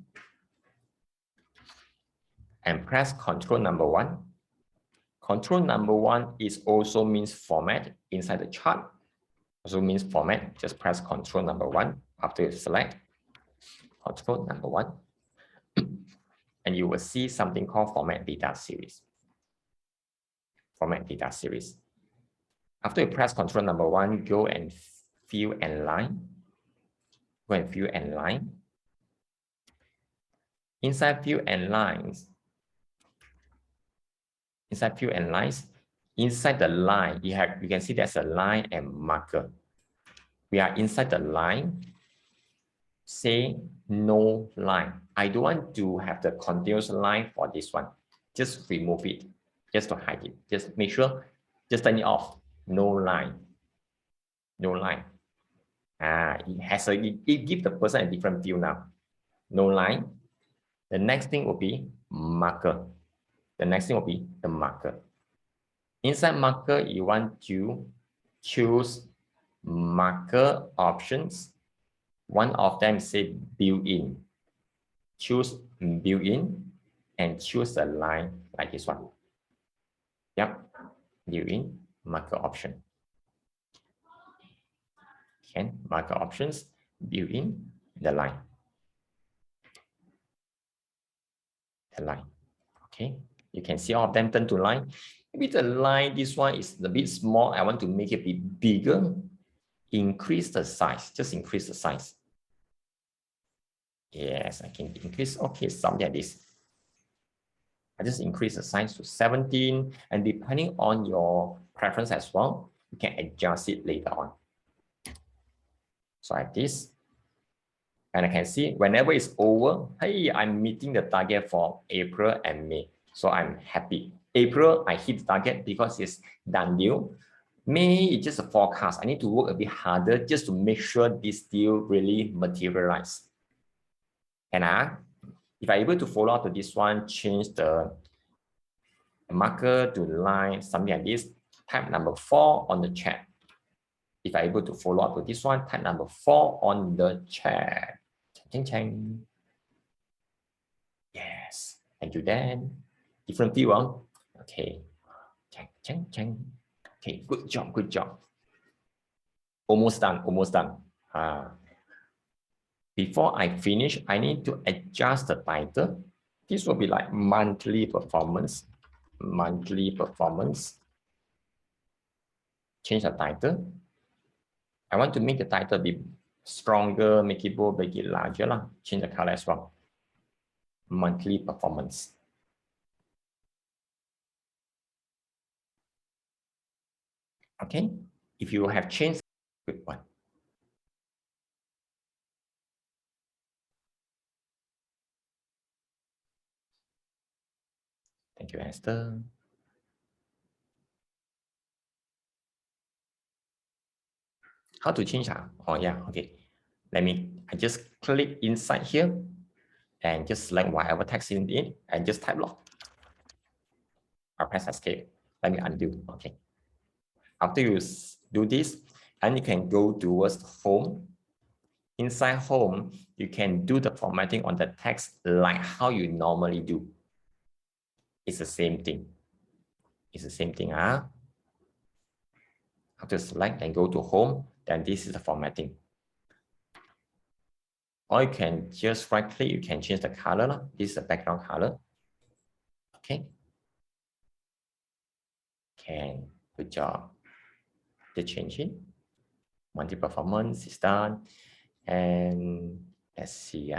and press Control number 1. Control number 1 is also means format inside the chart. Also means format. Just press Control number 1 after you select Control number 1. And you will see something called Format Data Series. Format Data Series. After you press Control number 1, go and fill and line. Go and fill and line. Inside fill and lines, inside the line, you can see there's a line and marker. We are inside the line. Say no line. I don't want to have the continuous line for this one. Just remove it, just to hide it. Just make sure, just turn it off. No line. No line. It gives the person a different view now. No line. The next thing will be marker. The next thing will be the marker. Inside marker, you want to choose marker options. One of them say built-in. Choose built-in and choose a line like this one. Yep, built-in marker option. Okay, marker options, built-in, the line. The line. Okay, you can see all of them turn to line. Maybe the line, this one is a bit small. I want to make it a bit bigger. Increase the size, just increase the size. Yes, I can increase, okay, something like this. I just increase the size to 17, and depending on your preference as well, you can adjust it later on. So like this. And I can see whenever it's over, hey, I'm meeting the target for April and May. So I'm happy. April, I hit the target because it's done deal. May, it's just a forecast. I need to work a bit harder just to make sure this deal really materializes. And if I'm able to follow up to this one, change the marker to line, something like this, type number 4 on the chat. If I'm able to follow up with this one, type number 4 on the chat. Chang, chang. Yes, thank you, Dan. Different view, huh? Okay. Chang, chang, chang. Okay, good job, good job. Almost done, almost done. Before I finish, I need to adjust the title. This will be like monthly performance. Monthly performance. Change the title. I want to make the title be stronger, make it bold, make it larger. Change the color as well. Monthly performance. Okay, if you have changed, good one. Thank you, Esther. How to change? Oh yeah, okay. I just click inside here and just select whatever text in it and just type log. I'll press escape. Let me undo. Okay. After you do this, and you can go towards home. Inside home, you can do the formatting on the text like how you normally do. It's the same thing. It's the same thing. After select and go to home, then this is the formatting. Or you can just right click, you can change the color. This is the background color. Okay. Good job. The changing. Monthly performance is done. And let's see.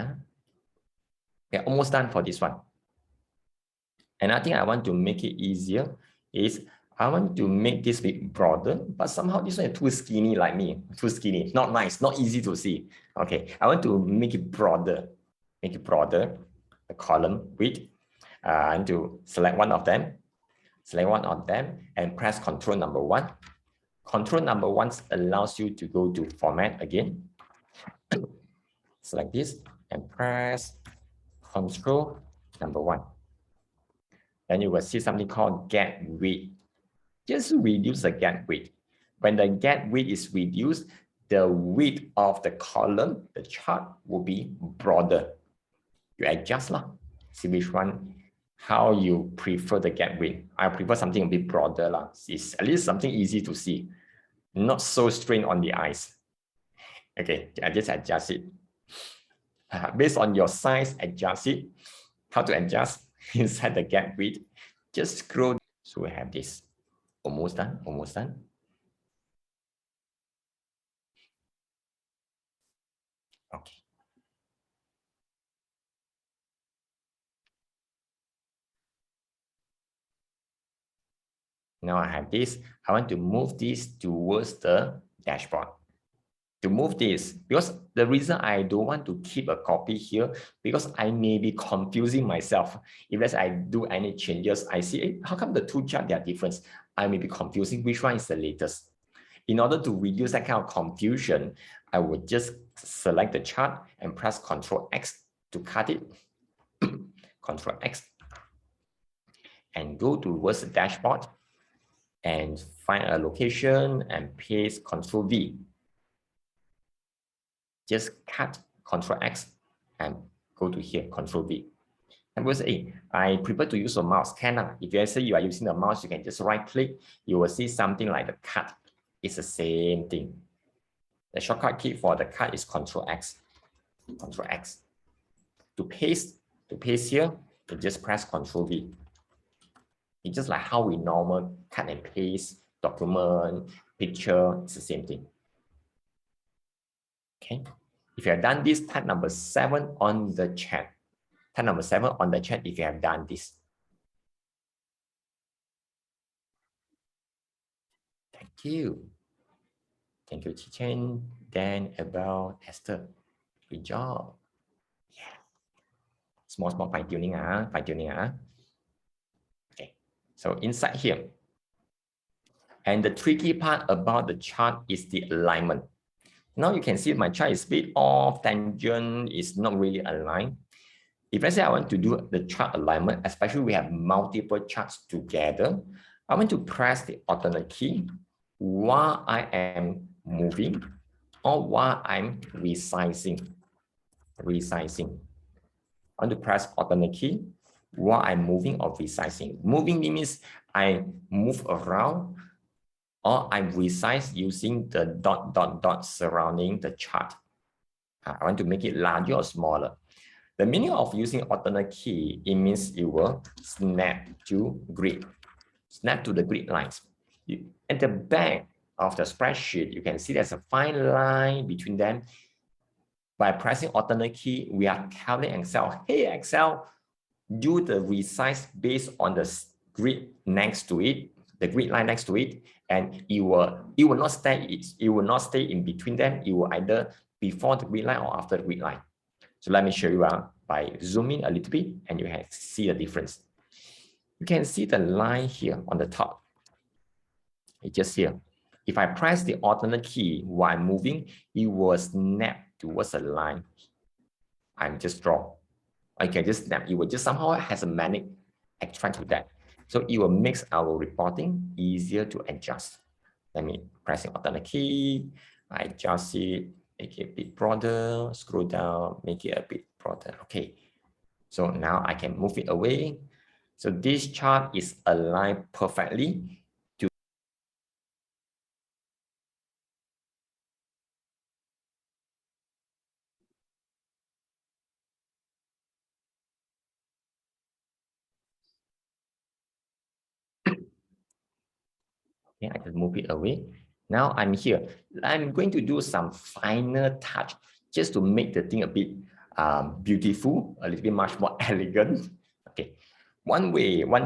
We're almost done for this one. And I think I want to make it easier is I want to make this bit broader, but somehow this one is too skinny like me. Too skinny. Not nice, not easy to see. Okay, I want to make it broader. Make it broader. The column width. I need to select one of them. Select one of them and press Control number 1. Control number 1 allows you to go to Format again. Select this and press Control number 1. Then you will see something called Get Width. Just reduce the get width. When the get width is reduced, the width of the column, the chart, will be broader. You adjust lah. See which one, how you prefer the get width. I prefer something a bit broader lah. It's at least something easy to see, not so strained on the eyes. Okay, I just adjust it. Based on your size, adjust it. How to adjust inside the get width? Just scroll. So we have this. Almost done, almost done. Now I have this. I want to move this towards the dashboard. To move this, because the reason I don't want to keep a copy here, because I may be confusing myself. If let's say I do any changes, I see, hey, how come the two charts are different? I may be confusing which one is the latest. In order to reduce that kind of confusion, I would just select the chart and press Ctrl X to cut it. Ctrl X. And go towards the dashboard and find a location and paste Ctrl V. Just cut Ctrl X and go to here, Ctrl V. And we'll say, I prefer to use a mouse. If you say you are using the mouse, you can just right click. You will see something like the cut. It's the same thing. The shortcut key for the cut is Ctrl X. Ctrl X. To paste here, you just press Ctrl V. It's just like how we normal cut and paste document, picture, it's the same thing. Okay. If you have done this, type number 7 on the chat. Type number 7 on the chat if you have done this. Thank you. Thank you, Chichen. Then about Esther. Good job. Yeah. Small fine tuning. Okay. So inside here. And the tricky part about the chart is the alignment. Now you can see my chart is split off, tangent is not really aligned. If let's say I want to do the chart alignment, especially we have multiple charts together, I want to press the alternate key while I am moving or while I'm resizing. I want to press alternate key while I'm moving or resizing. Moving means I move around or I resize using the dot surrounding the chart. I want to make it larger or smaller. The meaning of using alternate key, it means you will snap to grid. Snap to the grid lines. At the back of the spreadsheet, you can see there's a fine line between them. By pressing alternate key, we are telling Excel, hey Excel, do the resize based on the grid next to it, the grid line next to it, and it will not stay in between them. It will either before the grid line or after the grid line. So let me show you by zooming a little bit, and you can see the difference. You can see the line here on the top. It's just here. If I press the alternate key while moving, it will snap towards a line. I'm just draw. I can just snap. It will just somehow has a magnetic attract to that. So it will make our reporting easier to adjust. Let me press the alternate key. I adjust it, make it a bit broader, scroll down, make it a bit broader. Okay. So now I can move it away. So this chart is aligned perfectly. Okay, I can move it away. Now I'm here. I'm going to do some final touch just to make the thing a bit beautiful, a little bit much more elegant. Okay, one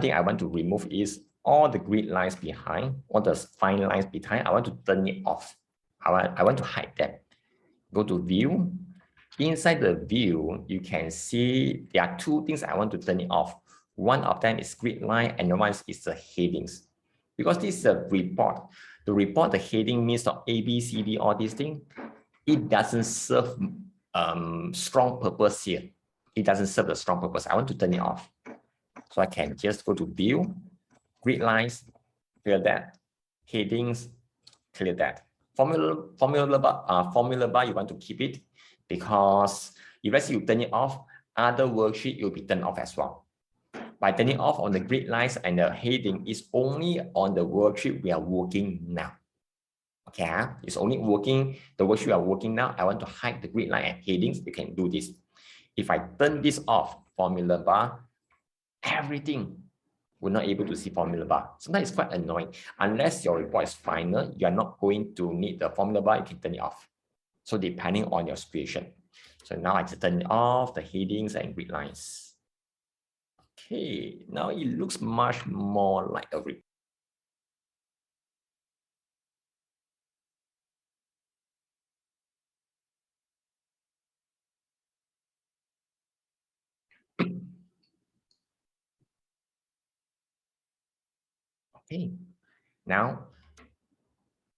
thing I want to remove is all the grid lines behind, all the fine lines behind. I want to turn it off. I want to hide them. Go to view. Inside the view, you can see there are two things I want to turn it off. One of them is grid line and the one is the headings. Because this is a report. The report, the heading means of A, B, C, D, all these things. It doesn't serve strong purpose here. It doesn't serve a strong purpose. I want to turn it off. So I can just go to view, grid lines, clear that, headings, clear that. Formula bar, you want to keep it because if let's say you turn it off, other worksheet will be turned off as well. By turning off on the grid lines and the heading is only on the worksheet we are working now. Okay, it's only working the worksheet we are working now. I want to hide the grid line and headings. You can do this. If I turn this off, formula bar, everything we're not able to see formula bar. Sometimes it's quite annoying. Unless your report is final, you are not going to need the formula bar, you can turn it off. So depending on your situation. So now I just turn it off, the headings and grid lines. Okay, now it looks much more like a report. Okay, now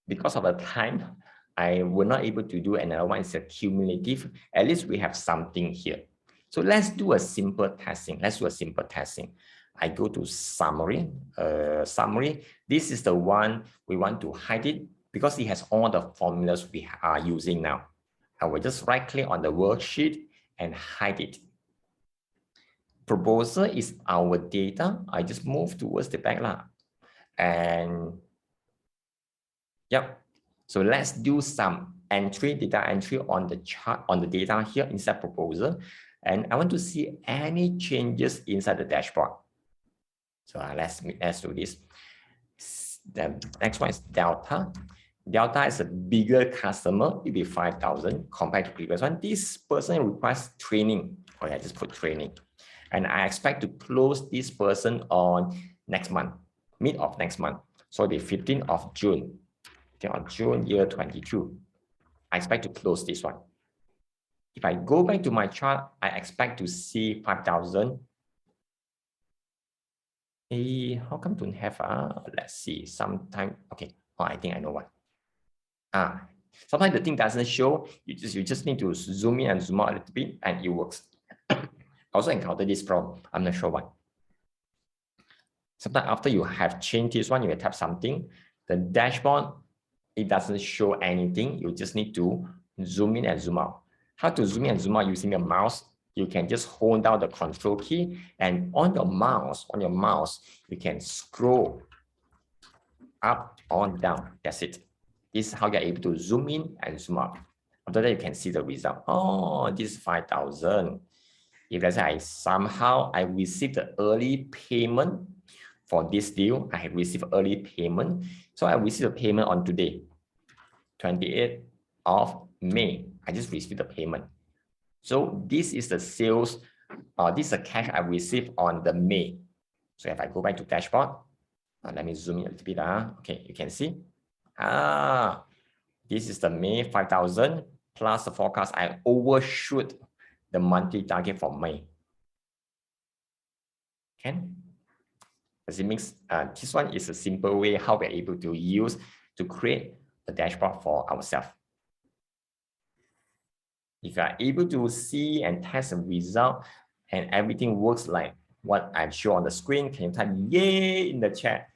because of the time, I will not able to do another one. It's a cumulative. At least we have something here. So let's do a simple testing. Let's do a simple testing. I go to summary. Summary. This is the one we want to hide it because it has all the formulas we are using now. I will just right click on the worksheet and hide it. Proposal is our data. I just move towards the back lah. And yep. So let's do some data entry on the chart, on the data here inside proposal. And I want to see any changes inside the dashboard. So let's do this. The next one is Delta. Delta is a bigger customer. It will be 5,000 compared to previous one. This person requires training. Okay, I just put training. And I expect to close this person on next month, mid of next month. So it'll be 15th of June. On June year 22, I expect to close this one. If I go back to my chart, I expect to see 5,000. How come don't have? Let's see. Sometime, okay. Oh, I think I know what. Sometimes the thing doesn't show. You just need to zoom in and zoom out a little bit, and it works. I also encountered this problem. I'm not sure why. Sometimes after you have changed this one, you will tap something. The dashboard, it doesn't show anything. You just need to zoom in and zoom out. How to zoom in and zoom out using a mouse? You can just hold down the control key, and on your mouse, you can scroll up or down. That's it. This is how you're able to zoom in and zoom out. After that, you can see the result. Oh, this is 5,000. If let's say I received the early payment for this deal, I have received early payment. So I received the payment on today, 28th of May. I just received the payment. So this is the sales, this is the cash I received on the May. So if I go back to dashboard, let me zoom in a little bit. Okay, you can see. This is the May 5,000 plus the forecast. I overshoot the monthly target for May. Okay. It means this one is a simple way how we're able to use to create a dashboard for ourselves. If you are able to see and test the result and everything works like what I've shown on the screen, can you type yay in the chat?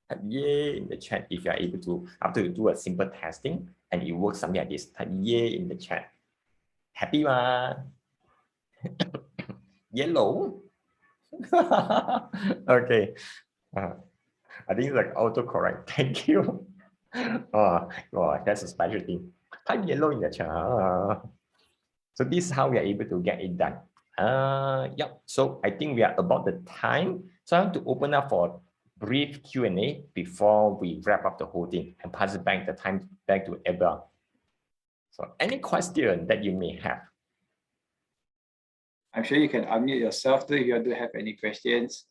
Type yay in the chat if you are able to, after you do a simple testing and it works something like this, type yay in the chat. Happy one? Yellow? Okay. I think it's like autocorrect. Thank you. Oh, that's a special thing. Type yellow in the chat. So this is how we are able to get it done. Yep. So I think we are about the time. So I want to open up for a brief Q&A before we wrap up the whole thing and pass it back to Eva. So any question that you may have? I'm sure you can unmute yourself too if you do have any questions.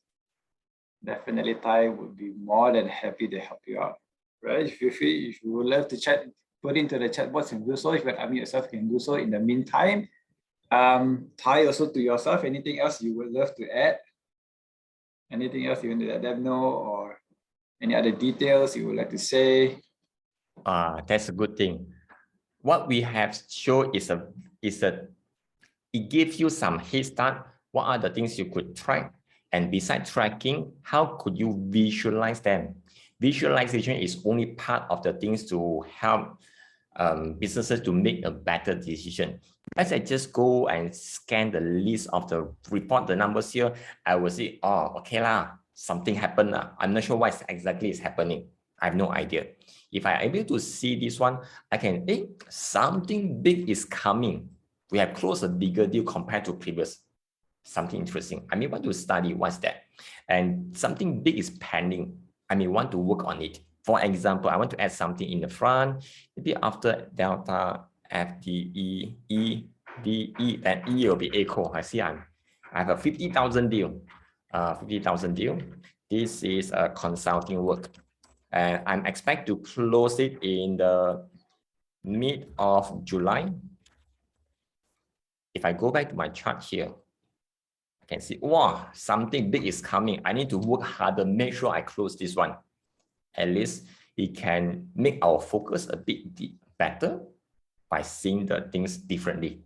Definitely, Ty would be more than happy to help you out. Right? If you would love to chat, put into the chat box and do so. If you can unmute yourself, you can do so. In the meantime, Ty, also to yourself, anything else you would love to add? Anything else you want to let them know, or any other details you would like to say? That's a good thing. What we have shown is it gives you some head start. What are the things you could track? And besides tracking, how could you visualize them? Visualization is only part of the things to help businesses to make a better decision. As I just go and scan the list of the report, the numbers here, I will see, oh, okay lah, something happened. I'm not sure what exactly is happening. I have no idea. If I'm able to see this one, I can, something big is coming. We have closed a bigger deal compared to previous. Something interesting. I may want to study what's that. And something big is pending. I may want to work on it. For example, I want to add something in the front. Maybe after delta, FDE, E, D, E, then E will be echo. I see I have a 50,000 deal. 50,000 deal. This is a consulting work. And I'm expect to close it in the mid of July. If I go back to my chart here, can see, wow, something big is coming. I need to work harder, make sure I close this one. At least it can make our focus a bit better by seeing the things differently.